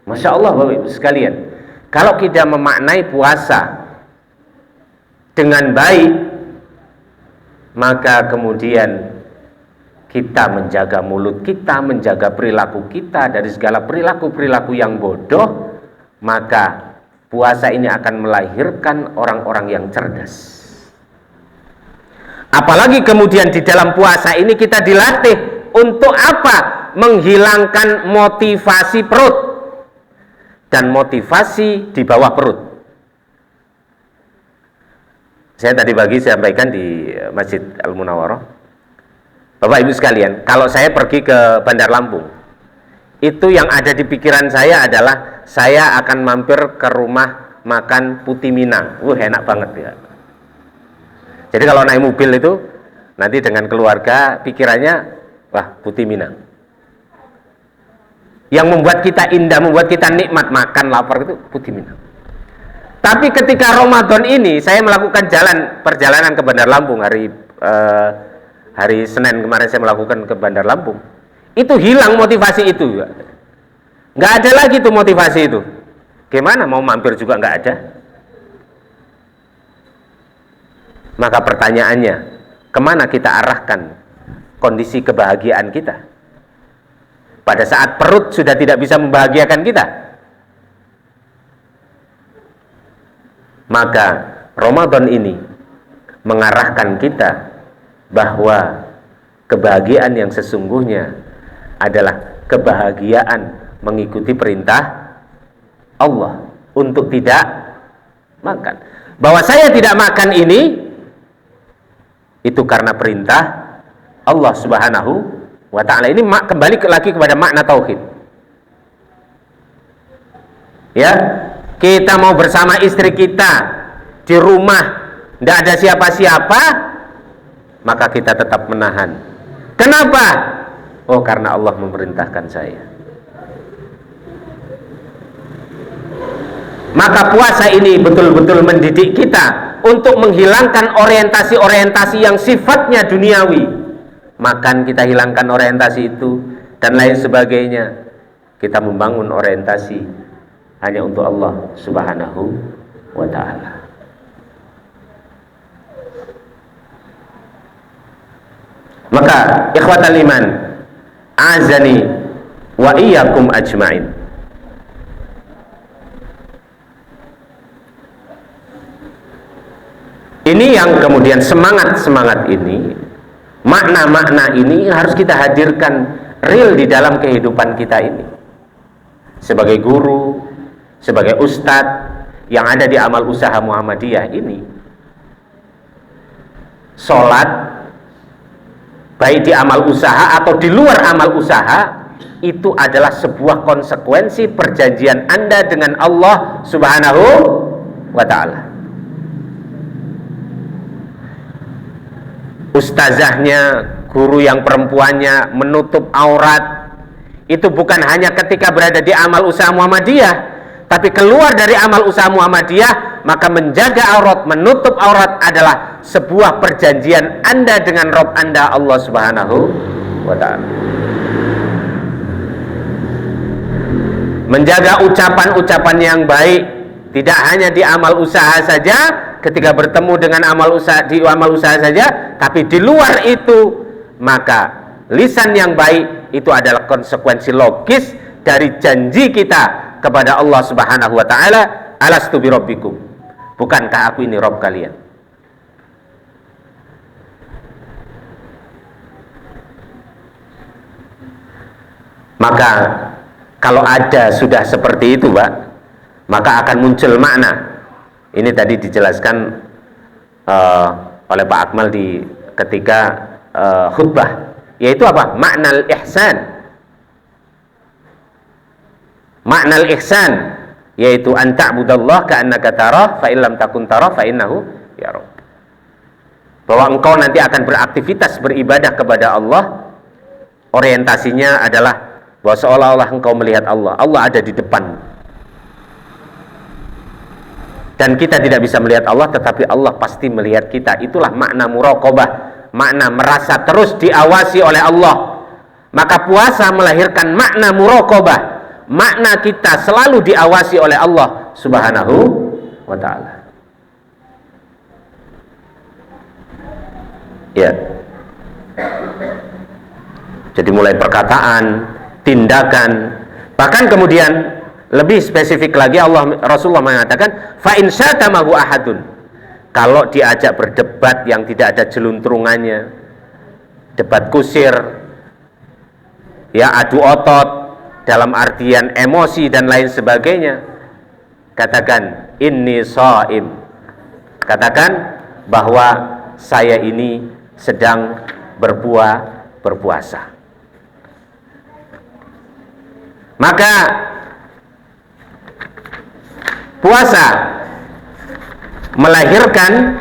Speaker 4: Masya Allah Bapak Ibu sekalian, kalau kita memaknai puasa dengan baik, maka kemudian kita menjaga mulut kita, menjaga perilaku kita dari segala perilaku-perilaku yang bodoh, maka puasa ini akan melahirkan orang-orang yang cerdas. Apalagi kemudian di dalam puasa ini kita dilatih untuk apa? Menghilangkan motivasi perut dan motivasi di bawah perut. Saya tadi pagi sampaikan di Masjid Al-Munawwarah, Bapak Ibu sekalian, kalau saya pergi ke Bandar Lampung, itu yang ada di pikiran saya adalah saya akan mampir ke rumah makan Putih Minang. Enak banget ya. Jadi kalau naik mobil itu nanti dengan keluarga pikirannya, wah, Putih Minang. Yang membuat kita indah, membuat kita nikmat makan lapar itu Putih Minang. Tapi ketika Ramadan ini saya melakukan perjalanan ke Bandar Lampung hari Senin kemarin, saya melakukan ke Bandar Lampung. Itu hilang motivasi itu. Nggak ada lagi tuh motivasi itu. Gimana mau mampir juga nggak ada. Maka pertanyaannya, kemana kita arahkan kondisi kebahagiaan kita? Pada saat perut sudah tidak bisa membahagiakan kita, maka Ramadan ini mengarahkan kita bahwa kebahagiaan yang sesungguhnya adalah kebahagiaan mengikuti perintah Allah untuk tidak makan. Bahwa saya tidak makan ini itu karena perintah Allah Subhanahu wa ta'ala. Ini kembali lagi kepada makna tauhid. Ya, kita mau bersama istri kita di rumah, tidak ada siapa-siapa, maka kita tetap menahan. Kenapa? Oh, karena Allah memerintahkan saya. Maka puasa ini betul-betul mendidik kita untuk menghilangkan orientasi-orientasi yang sifatnya duniawi. Makan kita hilangkan orientasi itu dan lain sebagainya. Kita membangun orientasi hanya untuk Allah Subhanahu wa ta'ala. Maka ikhwatal iman, azani wa iyyakum ajmain. Ini yang kemudian semangat-semangat ini, makna-makna ini harus kita hadirkan real di dalam kehidupan kita ini. Sebagai guru, sebagai ustadz yang ada di amal usaha Muhammadiyah ini, sholat, baik di amal usaha atau di luar amal usaha, itu adalah sebuah konsekuensi perjanjian Anda dengan Allah Subhanahu wa ta'ala. Ustazahnya, guru yang perempuannya menutup aurat, itu bukan hanya ketika berada di amal usaha Muhammadiyah, tapi keluar dari amal usaha Muhammadiyah, maka menjaga aurat, menutup aurat adalah sebuah perjanjian Anda dengan Rabb Anda, Allah Subhanahu wa ta'ala. Menjaga ucapan-ucapan yang baik, tidak hanya di amal usaha saja, ketika bertemu dengan amal usaha, di amal usaha saja, tapi di luar itu, maka lisan yang baik itu adalah konsekuensi logis dari janji kita kepada Allah Subhanahu wa ta'ala, alastu bi rabbikum, bukankah aku ini Rabb kalian. Maka kalau ada sudah seperti itu, Pak, maka akan muncul makna. Ini tadi dijelaskan oleh Pak Akmal ketika khutbah, yaitu apa? Makna al-ihsan. Makna al-ihsan yaitu an ta'budallah ka'annaka tarah fa illam takun tarah fa innahu yarah. bahwa engkau nanti akan beraktivitas beribadah kepada Allah, orientasinya adalah bahwa seolah-olah engkau melihat Allah, Allah ada di depan. Dan kita tidak bisa melihat Allah, tetapi Allah pasti melihat kita. Itulah makna muraqabah, makna merasa terus diawasi oleh Allah. Maka puasa melahirkan makna muraqabah, makna kita selalu diawasi oleh Allah Subhanahu wa ta'ala. Ya. Jadi mulai perkataan, tindakan, bahkan kemudian lebih spesifik lagi Rasulullah mengatakan, fa in syatamahu ahadun, kalau diajak berdebat yang tidak ada jeluntrungannya, debat kusir, ya adu otot dalam artian emosi dan lain sebagainya, katakan inni shaim, katakan bahwa saya ini sedang berpuasa. Maka puasa melahirkan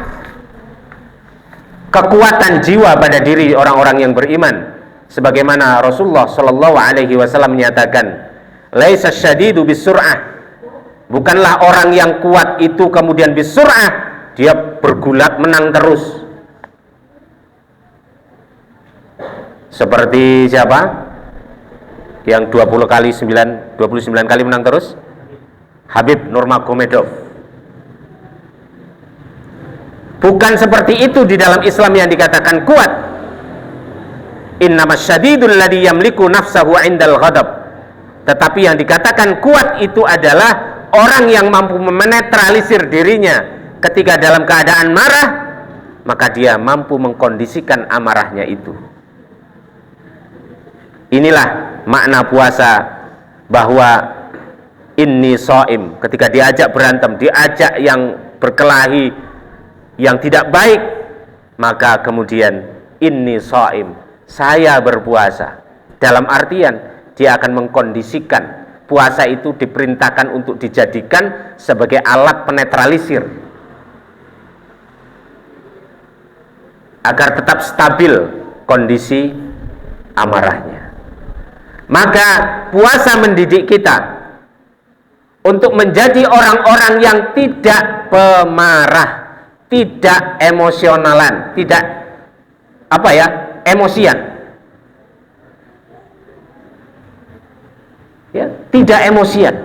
Speaker 4: kekuatan jiwa pada diri orang-orang yang beriman, sebagaimana Rasulullah Shallallahu Alaihi Wasallam menyatakan, laisa syadidu bisur'ah, bukanlah orang yang kuat itu kemudian bisur'ah, dia bergulat menang terus. Seperti siapa? Yang 29 kali menang terus? Habib Nurmagomedov. Bukan seperti itu di dalam Islam yang dikatakan kuat. Innamas syadidul ladzi yamliku nafsahu 'indal ghadab. Tetapi yang dikatakan kuat itu adalah orang yang mampu menetralisir dirinya ketika dalam keadaan marah, maka dia mampu mengkondisikan amarahnya itu. Inilah makna puasa, bahwa inni shaim, ketika diajak berantem, diajak yang berkelahi, yang tidak baik, maka kemudian inni shaim, saya berpuasa. Dalam artian dia akan mengkondisikan puasa itu diperintahkan untuk dijadikan sebagai alat penetralisir agar tetap stabil kondisi amarahnya. Maka puasa mendidik kita untuk menjadi orang-orang yang tidak pemarah, tidak emosionalan, tidak emosian. Ya, tidak emosian.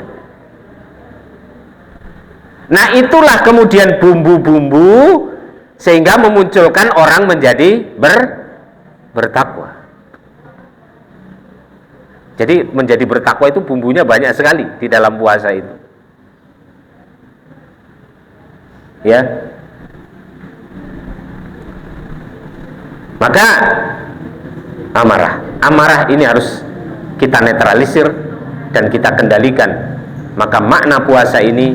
Speaker 4: Nah, itulah kemudian bumbu-bumbu sehingga memunculkan orang menjadi bertakwa. Jadi menjadi bertakwa itu bumbunya banyak sekali di dalam puasa itu. Ya. Maka amarah ini harus kita netralisir dan kita kendalikan. Maka makna puasa ini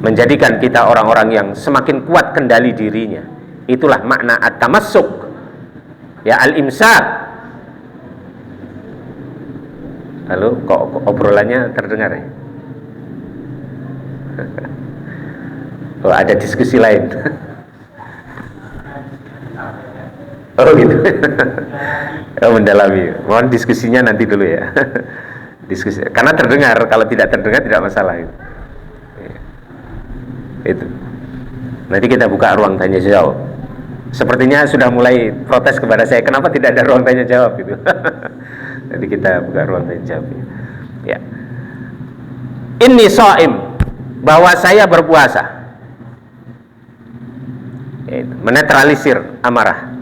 Speaker 4: menjadikan kita orang-orang yang semakin kuat kendali dirinya. Itulah makna at-tamassuk, ya, al-imsak. Halo, kok obrolannya terdengar ya? Oh, ada diskusi lain. Oh gitu. Oh, mendalami. Mohon diskusinya nanti dulu ya. Diskusi. Karena terdengar, kalau tidak terdengar tidak masalah itu. Itu. Nanti kita buka ruang tanya jawab. Sepertinya sudah mulai protes kepada saya, kenapa tidak ada ruang tanya jawab gitu. Nanti kita buka ruang tanya jawab. Ya. Inni shaim, bahwa saya berpuasa. Yaitu menetralisir amarah.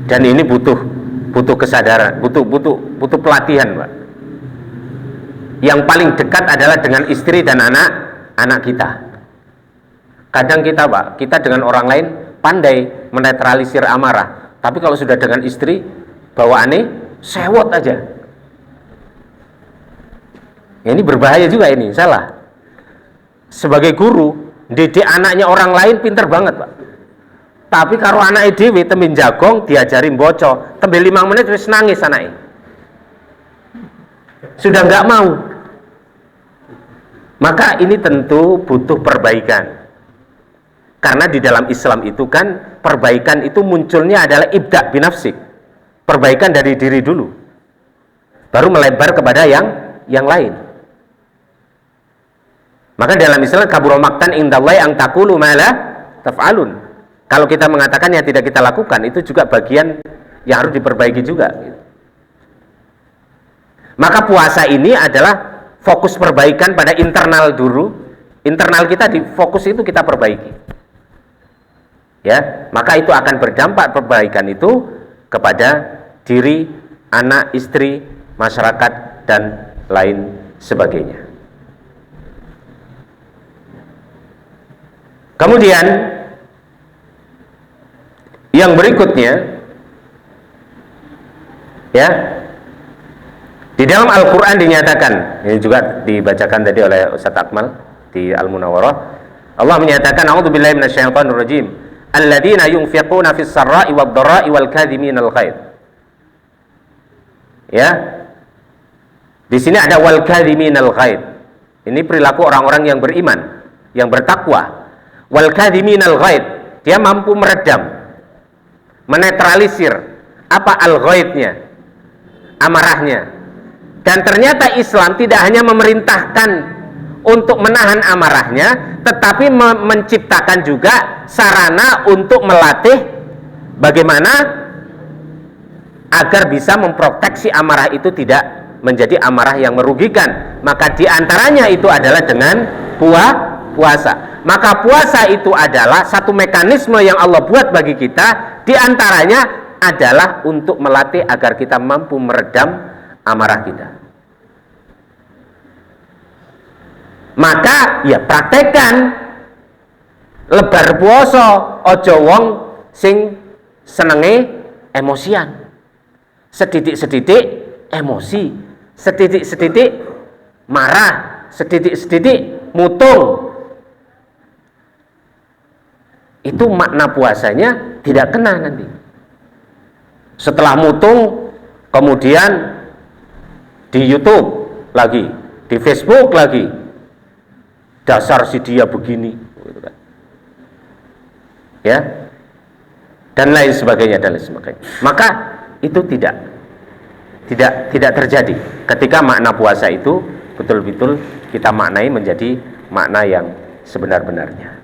Speaker 4: Dan ini butuh kesadaran, butuh pelatihan, Pak. Yang paling dekat adalah dengan istri dan anak kita. Kadang kita, Pak, kita dengan orang lain pandai menetralisir amarah, tapi kalau sudah dengan istri, bawaannya sewot aja. Ya, ini berbahaya juga, ini salah. Sebagai guru, didik anaknya orang lain pinter banget, Pak. Tapi kalau anak dhewe temen jagong diajarin bocor, tembe 5 menit wis nangis anaknya. Sudah nggak mau. Maka ini tentu butuh perbaikan. Karena di dalam Islam itu kan perbaikan itu munculnya adalah ibda' binafsik, perbaikan dari diri dulu, baru melebar kepada yang lain. Maka dalam Islam kabura maqtan indallahi an taqulu ma la taf'alun. Kalau kita mengatakan yang tidak kita lakukan, itu juga bagian yang harus diperbaiki juga. Maka puasa ini adalah fokus perbaikan pada internal dulu. Internal kita di fokus itu kita perbaiki. Ya, maka itu akan berdampak perbaikan itu kepada diri, anak, istri, masyarakat dan lain sebagainya. Kemudian yang berikutnya, ya, di dalam Al-Quran dinyatakan, ini juga dibacakan tadi oleh Ustadz Akmal di Al-Munawwarah, Allah menyatakan, a'udzubillahi minasyaitonir rajim, alladzina yunfiquna fis sarra'i wad dharra'i wal kadhiminal ghaidh. Ya, di sini ada wal kadhiminal ghaidh. Ini perilaku orang-orang yang beriman, yang bertakwa. Wal kadhiminal ghaidh, dia mampu meredam, menetralisir apa al-ghaidhnya, amarahnya. Dan ternyata Islam tidak hanya memerintahkan untuk menahan amarahnya, tetapi menciptakan juga sarana untuk melatih bagaimana agar bisa memproteksi amarah itu tidak menjadi amarah yang merugikan. Maka diantaranya itu adalah dengan puasa. Maka puasa itu adalah satu mekanisme yang Allah buat bagi kita, diantaranya adalah untuk melatih agar kita mampu meredam amarah kita. Maka ya praktekkan lebar puasa, ojo wong sing senenge emosian, sedidik-sedidik emosi, sedidik-sedidik marah, sedidik-sedidik mutung. Itu makna puasanya tidak kena nanti. Setelah mutung, kemudian di YouTube lagi, di Facebook lagi, dasar si dia begini, ya, dan lain sebagainya dan lain sebagainya. Maka itu tidak terjadi ketika makna puasa itu betul-betul kita maknai menjadi makna yang sebenar-benarnya.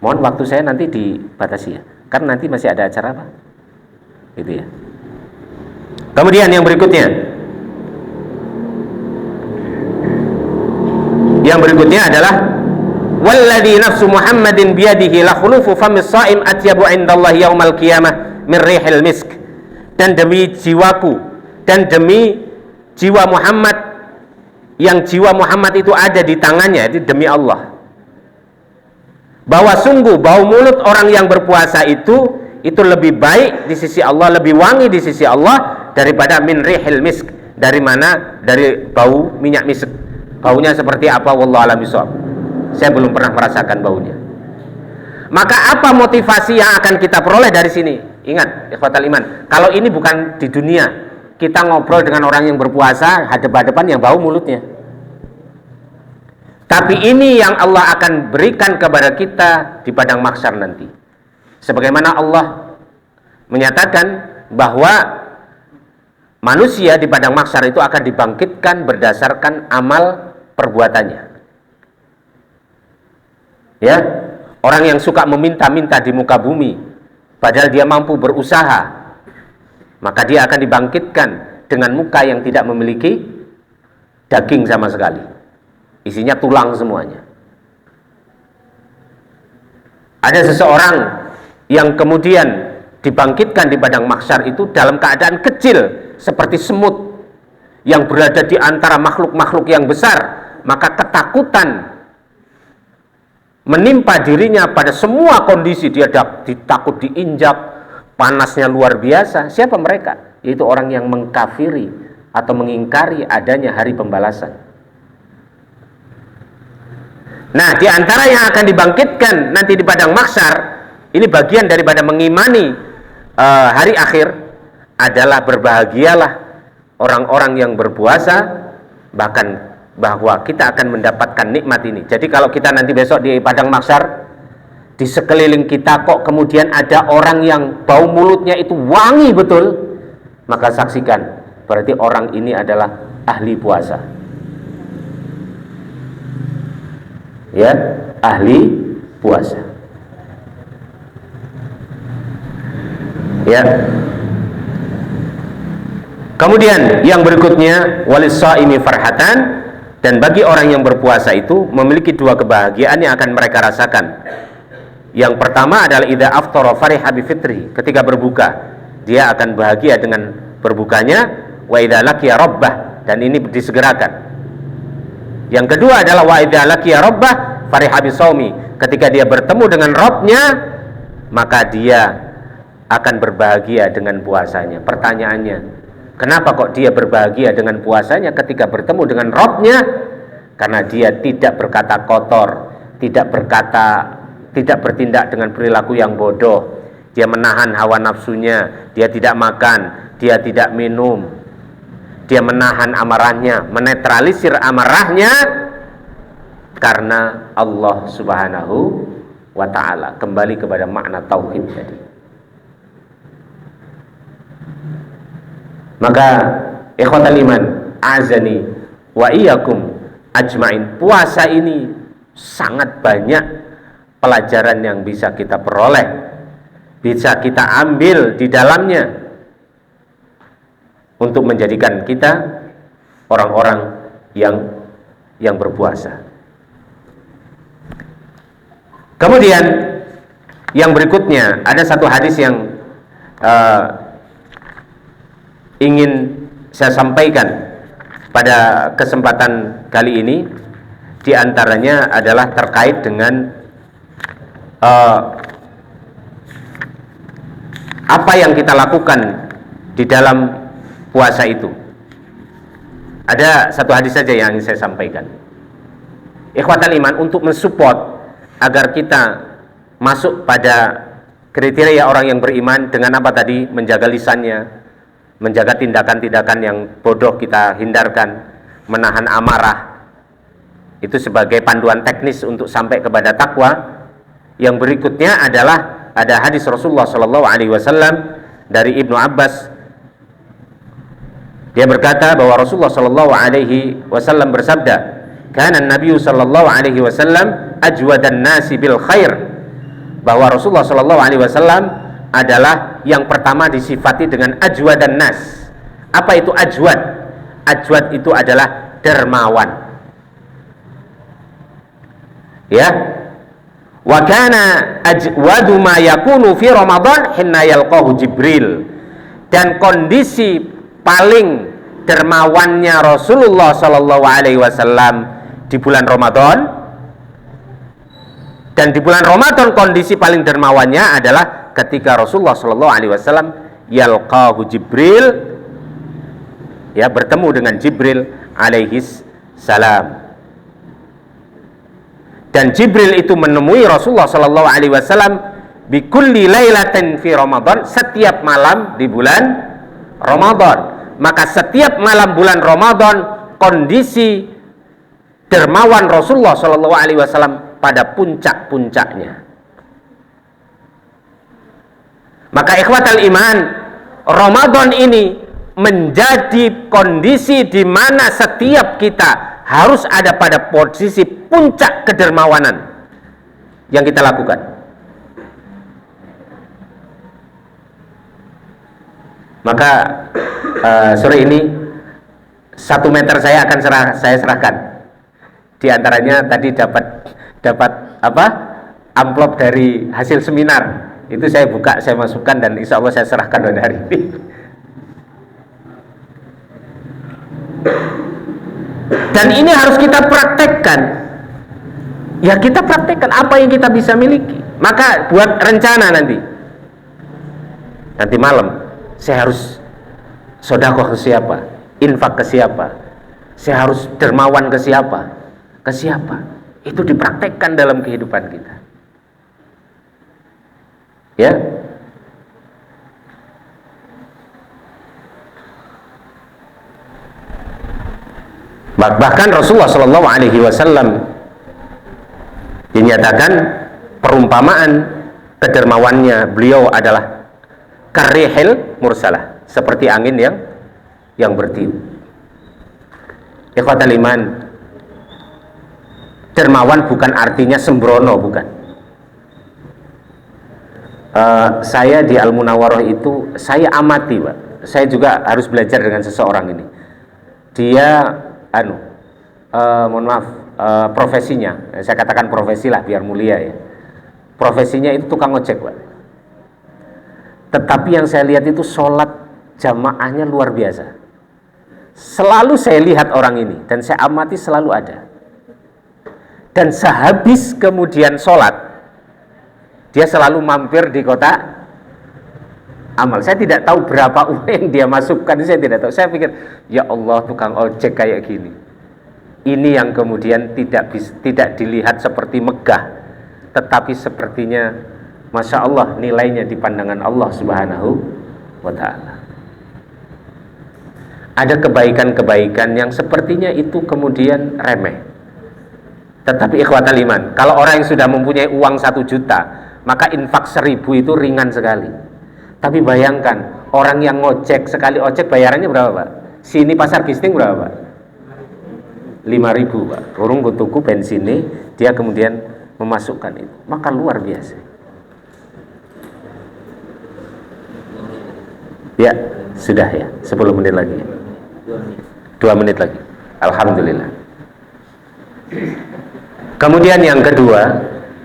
Speaker 4: Mohon waktu saya nanti dibatasi ya, karena nanti masih ada acara apa, gitu ya. Kemudian yang berikutnya, adalah walladzi nafsu Muhammadin biyadihi la khulufu famis shaim atyabu indallahi yaumal qiyamah min rihil misk. Dan demi jiwaku dan demi jiwa Muhammad, yang jiwa Muhammad itu ada di tangannya, itu demi Allah, bahwa sungguh bau mulut orang yang berpuasa itu lebih baik di sisi Allah, lebih wangi di sisi Allah daripada min rihil misk. Dari mana? Dari bau minyak misk. Baunya seperti apa? Wallahu a'lam bishawab. Saya belum pernah merasakan baunya. Maka apa motivasi yang akan kita peroleh dari sini? Ingat, ikhwatal iman, kalau ini bukan di dunia, kita ngobrol dengan orang yang berpuasa hadap-hadapan yang bau mulutnya. Tapi ini yang Allah akan berikan kepada kita di padang mahsyar nanti. Sebagaimana Allah menyatakan bahwa manusia di padang mahsyar itu akan dibangkitkan berdasarkan amal perbuatannya. Ya, orang yang suka meminta-minta di muka bumi, padahal dia mampu berusaha, maka dia akan dibangkitkan dengan muka yang tidak memiliki daging sama sekali. Isinya tulang semuanya. Ada seseorang yang kemudian dibangkitkan di padang mahsyar itu dalam keadaan kecil seperti semut yang berada di antara makhluk-makhluk yang besar, maka ketakutan menimpa dirinya pada semua kondisi. Dia takut diinjak, panasnya luar biasa. Siapa mereka? Yaitu orang yang mengkafiri atau mengingkari adanya hari pembalasan. Nah, di antara yang akan dibangkitkan nanti di padang mahsyar, ini bagian daripada mengimani hari akhir, adalah berbahagialah orang-orang yang berpuasa, bahkan bahwa kita akan mendapatkan nikmat ini. Jadi kalau kita nanti besok di padang mahsyar di sekeliling kita kok kemudian ada orang yang bau mulutnya itu wangi betul, maka saksikan, berarti orang ini adalah ahli puasa. Ya, ahli puasa. Ya. Kemudian yang berikutnya, walis-shaimi farhatan, dan bagi orang yang berpuasa itu memiliki dua kebahagiaan yang akan mereka rasakan. Yang pertama adalah idza aftara fariha bi fitri, ketika berbuka dia akan bahagia dengan berbukanya, wa idza laqiya rabbah, dan ini disegerakan. Yang kedua adalah wa idza laqiya rabbah fariha bi shaumi, ketika dia bertemu dengan Rabbnya maka dia akan berbahagia dengan puasanya. Pertanyaannya, kenapa kok dia berbahagia dengan puasanya ketika bertemu dengan Rabbnya? Karena dia tidak berkata kotor, tidak bertindak dengan perilaku yang bodoh, dia menahan hawa nafsunya, dia tidak makan, dia tidak minum, dia menahan amarahnya, menetralisir amarahnya karena Allah Subhanahu wa ta'ala. Kembali kepada makna tauhid tadi. Maka ikhwatal iman, azani wa iyyakum ajmain, puasa ini sangat banyak pelajaran yang bisa kita peroleh, bisa kita ambil di dalamnya untuk menjadikan kita orang-orang yang berpuasa. Kemudian yang berikutnya, ada satu hadis yang ingin saya sampaikan pada kesempatan kali ini. Di antaranya adalah terkait dengan apa yang kita lakukan di dalam puasa itu. Ada satu hadis saja yang ingin saya sampaikan. Ikhwatal iman, untuk mensupport agar kita masuk pada kriteria orang yang beriman dengan apa tadi? Menjaga lisannya, menjaga tindakan-tindakan yang bodoh kita hindarkan, menahan amarah. Itu sebagai panduan teknis untuk sampai kepada takwa. Yang berikutnya adalah ada hadis Rasulullah Shallallahu Alaihi Wasallam dari Ibnu Abbas. Dia berkata bahwa Rasulullah Shallallahu Alaihi Wasallam bersabda, "Kana Nabi Shallallahu Alaihi Wasallam ajwadan nasi bil khair." Bahwa Rasulullah Shallallahu Alaihi Wasallam adalah yang pertama disifati dengan ajwadan nas. Apa itu ajwad? Ajwad itu adalah dermawan. Ya. Wa kana ajwadu ma yakunu fi Ramadan hinna yalqahu Jibril. Dan kondisi paling dermawannya Rasulullah sallallahu alaihi wasallam di bulan Ramadan, dan di bulan Ramadan kondisi paling dermawannya adalah ketika Rasulullah sallallahu alaihi wasallam yalqahu Jibril, ya, bertemu dengan Jibril alaihis salam. Dan Jibril itu menemui Rasulullah Sallallahu Alaihi Wasallam bi kulli lailatin fi Ramadan, setiap malam di bulan Ramadan. Maka setiap malam bulan Ramadan kondisi dermawan Rasulullah Sallallahu Alaihi Wasallam pada puncak-puncaknya. Maka ikhwatal iman, Ramadan ini menjadi kondisi di mana setiap kita harus ada pada posisi puncak kedermawanan yang kita lakukan. Maka sore ini 1 meter saya akan saya serahkan. Di antaranya tadi dapat apa? Amplop dari hasil seminar. Itu saya buka, saya masukkan, dan insya Allah saya serahkan pada hari ini. Dan ini harus kita praktekkan. Ya, kita praktekkan apa yang kita bisa miliki. Maka buat rencana nanti malam saya harus sedekah ke siapa, infak ke siapa, saya harus dermawan ke siapa, itu dipraktekkan dalam kehidupan kita. Ya. Bahkan Rasulullah Shallallahu Alaihi Wasallam dinyatakan perumpamaan kedermawannya beliau adalah karihil mursalah, seperti angin yang bertiup. Ikhwatal iman, dermawan bukan artinya sembrono, bukan. Saya di Al-Munawwarah itu saya amati, Pak. Saya juga harus belajar dengan seseorang ini. Dia mohon maaf, profesinya, saya katakan profesi lah biar mulia ya. Profesinya itu tukang ojek, Pak. Tetapi yang saya lihat itu sholat jamaahnya luar biasa. Selalu saya lihat orang ini dan saya amati selalu ada. Dan sehabis kemudian sholat, dia selalu mampir di kotak amal. Saya tidak tahu berapa uang yang dia masukkan, saya tidak tahu. Saya pikir, ya Allah, tukang ojek kayak gini. Ini yang kemudian tidak dilihat seperti megah, tetapi sepertinya Masya Allah nilainya di pandangan Allah Subhanahu wa Ta'ala. Ada kebaikan-kebaikan yang sepertinya itu kemudian remeh, tetapi ikhwatal iman, kalau orang yang sudah mempunyai uang 1 juta, maka infak 1000 itu ringan sekali. Tapi bayangkan orang yang ngojek, sekali ojek bayarannya berapa, Pak? Sini pasar Gisting berapa, Pak? 5.000, Pak. Kurung tuku bensinnya, dia kemudian memasukkan itu, maka luar biasa. Ya, sudah ya, 10 menit lagi. 2 menit lagi. Alhamdulillah. Kemudian yang kedua,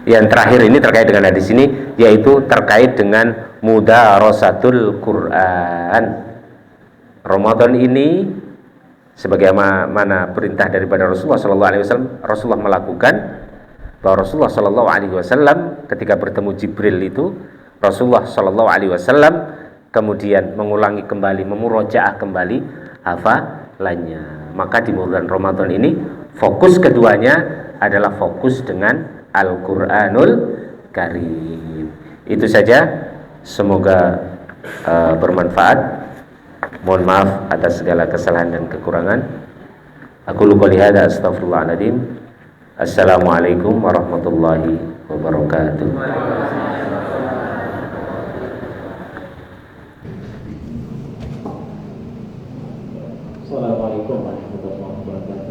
Speaker 4: yang terakhir ini terkait dengan hadis ini, yaitu terkait dengan mudarasatul Quran. Ramadan ini sebagaimana perintah daripada Rasulullah SAW, Rasulullah melakukan bahwa Rasulullah SAW ketika bertemu Jibril itu, Rasulullah SAW kemudian mengulangi kembali, memurojaah kembali hafalannya. Maka di bulan Ramadan ini fokus keduanya adalah fokus dengan Al-Quranul Karim. Itu saja, semoga bermanfaat. Mohon maaf atas segala kesalahan dan kekurangan. Aku qouli hadza astaghfirullahaladzim. Assalamualaikum warahmatullahi wabarakatuh.
Speaker 1: Assalamualaikum warahmatullahi wabarakatuh.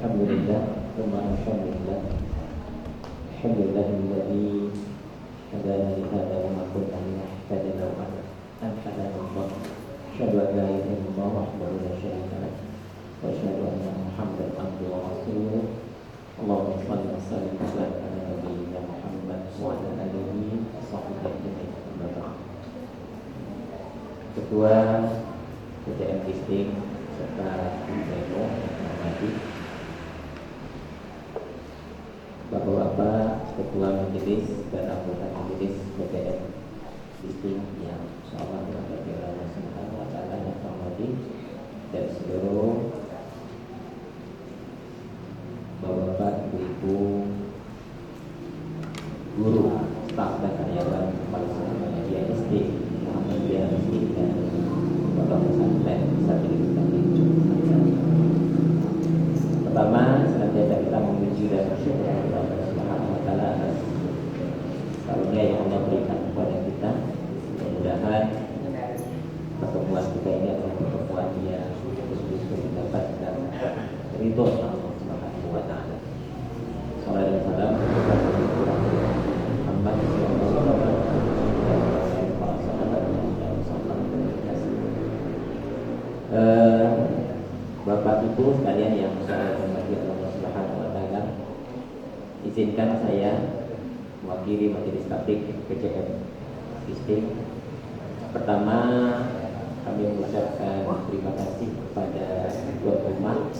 Speaker 1: Alhamdulillah, alhamdulillah. Alhamdulillahilladzi hadana li hadza wa ma kunna linahtadiya lawla an hadana Allah. Asyhadu an la ilaha illallah wahdahu la syarika lah wa asyhadu anna Muhammadan abduhu wa rasuluh. Allahumma shalli wa sallim ala nabiyyina Muhammad wa ala alihi wa sahbihi ajma'in. Ketua PTM Gisting serta Ibu Mati, Bapak-bapak Ketua Majelis dan anggota Majelis PTM Gisting yang insyaallah berada Allah Subhanahu wa Ta'ala yang terhormati, dan seluruh bapak-bapak, ibu, guru, staf dan karyawan Muhammadiyah Gisting, Muhammadiyah Gisting dan bapak pesantren Sabil Mustaqim. Pertama, senantiasa kita memuji dan bersyukur kepada Allah Subhanahu wa Ta'ala atas karunia yang Allah berikan kepada kita. Mudah-mudahan pertemuan kita ini adalah pertemuan yang betul-betul mendapatkan ridho Allah Subhanahu wa Ta'ala. Salam dan salam kepada Muhammad sallallahu alaihi wasallam. Bapak Ibu sekalian yang saya hormati Allah Subhanahu wa Ta'ala, izinkan saya mewakili Majelis Taklim PTM Gisting. Pertama, kami mengucapkan terima kasih kepada tuan rumah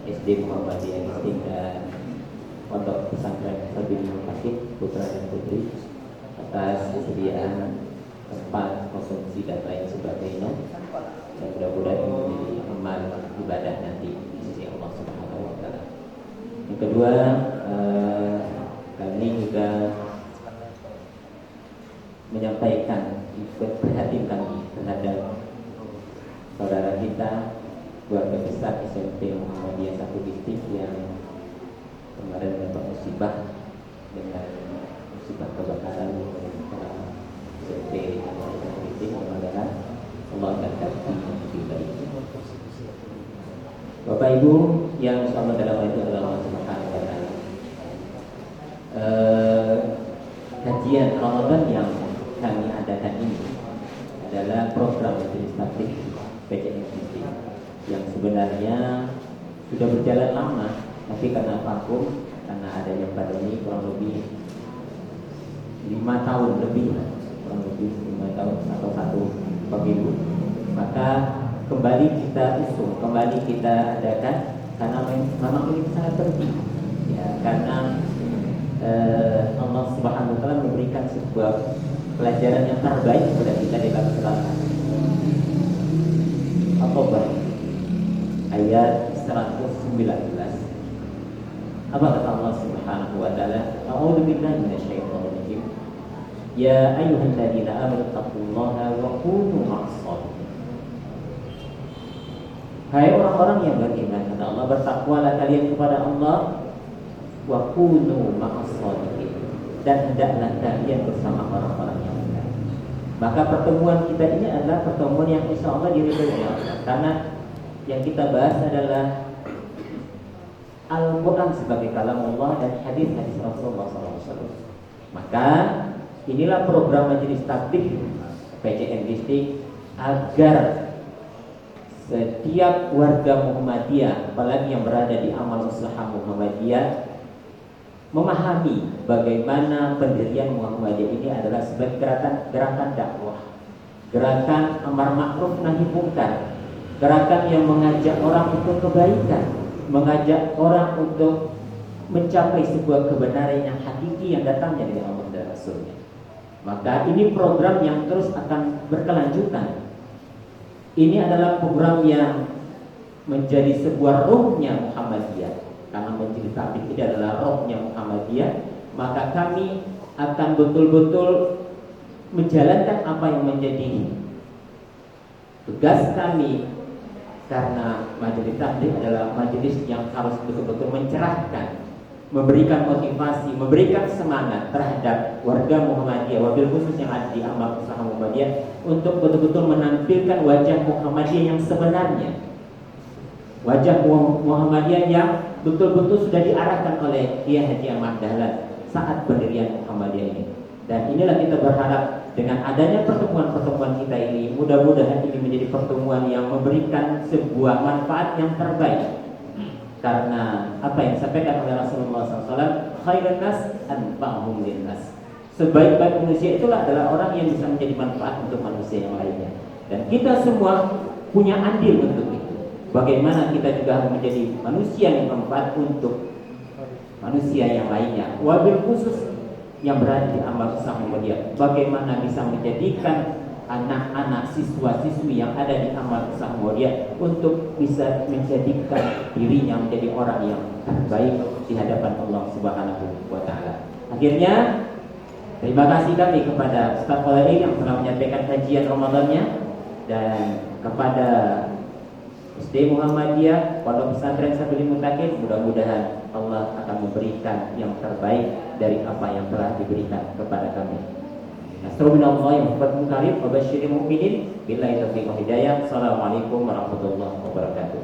Speaker 1: SD Muhammadiyah Gisting dan Pondok Pesantren Sabil Mustaqim putra dan putri atas kesediaan tempat, konsumsi dan lain sebagainya, dan mudah-mudahan ini menjadi amal ibadah nanti di sisi Allah Subhanahu wa Ta'ala. Yang kedua, kami juga menyampaikan perhatian kami terhadap saudara kita, keluarga besar SMP Muhammadiyah 1 Gisting yang
Speaker 5: kemarin dapat musibah dengan musibah kebakaran CP mudah-mudahan Allah akan kasih yang lebih baik. Bapak Ibu yang sama dalam itu adalah Allah Subhanahu wa Ta'ala. Kajian Ramadan yang kami adakan ini adalah program majelis taklim PCMCC yang sebenarnya sudah berjalan lama, tapi karena vakum, karena adanya pandemi kurang lebih 5 tahun lebih, kurang lebih 5 tahun atau 1 pemilu, maka kembali kita usung, kembali kita adakan karena memang ini sangat penting, ya, karena Allah Subhanahu wa Ta'ala memberikan sebuah pelajaran yang terbaik kepada kita di dalam Al-Quran. At-Taubah ayat 119. Apa kata Allah Subhanahu wa Ta'ala? A'udzu billahi minasyaitonir rajim. Ya ayyuhalladzina amanu taqullaha wa kunu ma'as-shadiqin. Hai orang-orang yang beriman, kata Allah, bertakwalah kalian kepada Allah, wa kunu ma'as-shadiqin, dan hendaklah kalian bersama orang-orang yang benar. Maka pertemuan kita ini adalah pertemuan yang insya Allah diridhoi oleh Allah, karena yang kita bahas adalah Al-Quran sebagai kalam Allah dan hadis-hadis Rasulullah SAW. Maka inilah program majelis taklim PCN Distrik agar setiap warga Muhammadiyah, apalagi yang berada di amal usaha Muhammadiyah, memahami bagaimana pendirian Muhammadiyah ini adalah sebagai gerakan dakwah, gerakan amar ma'ruf nahi munkar, gerakan yang mengajak orang untuk kebaikan, mengajak orang untuk mencapai sebuah kebenaran yang hakiki yang datangnya dari Allah dan Rasulnya. Maka ini program yang terus akan berkelanjutan. Ini adalah program yang menjadi sebuah ruhnya Muhammadiyah. Karena majelis taklim ini adalah rohnya Muhammadiyah, maka kami akan betul-betul menjalankan apa yang menjadi tugas kami, karena majelis taklim adalah majelis yang harus betul-betul mencerahkan, memberikan motivasi, memberikan semangat terhadap warga Muhammadiyah, wabil khusus yang ada di amal usaha Muhammadiyah, untuk betul-betul menampilkan wajah Muhammadiyah yang sebenarnya, wajah Muhammadiyah yang betul-betul sudah diarahkan oleh Kiai Haji Ahmad Dahlan saat pendirian Muhammadiyah ini. Dan inilah kita berharap dengan adanya pertemuan-pertemuan kita ini, mudah-mudahan ini menjadi pertemuan yang memberikan sebuah manfaat yang terbaik. Karena apa yang disampaikan oleh Rasulullah SAW, khairun nas anfa'uhum linnas. Sebaik-baik manusia itulah adalah orang yang bisa menjadi manfaat untuk manusia yang lainnya. Dan kita semua punya andil untuk itu. Bagaimana kita juga harus menjadi manusia yang bermanfaat untuk manusia yang lainnya. Wabil khusus yang berada di amal usaha Muhammadiyah, bagaimana bisa menjadikan anak-anak siswa-siswi yang ada di amal usaha Muhammadiyah untuk bisa menjadikan dirinya menjadi orang yang terbaik di hadapan Allah Subhanahu wa Ta'ala. Akhirnya terima kasih kami kepada Ustaz Qalain yang telah menyampaikan kajian Ramadannya, dan kepada SD Muhammadiyah Pondok Pesantren Sabil Mutakin, mudah-mudahan Allah akan memberikan yang terbaik dari apa yang telah diberikan kepada kami. Astagfirullahaladzim wa barakatuh karim wa basyiril mu'minin billahi taufiq wa hidayah. Assalamualaikum warahmatullahi wabarakatuh.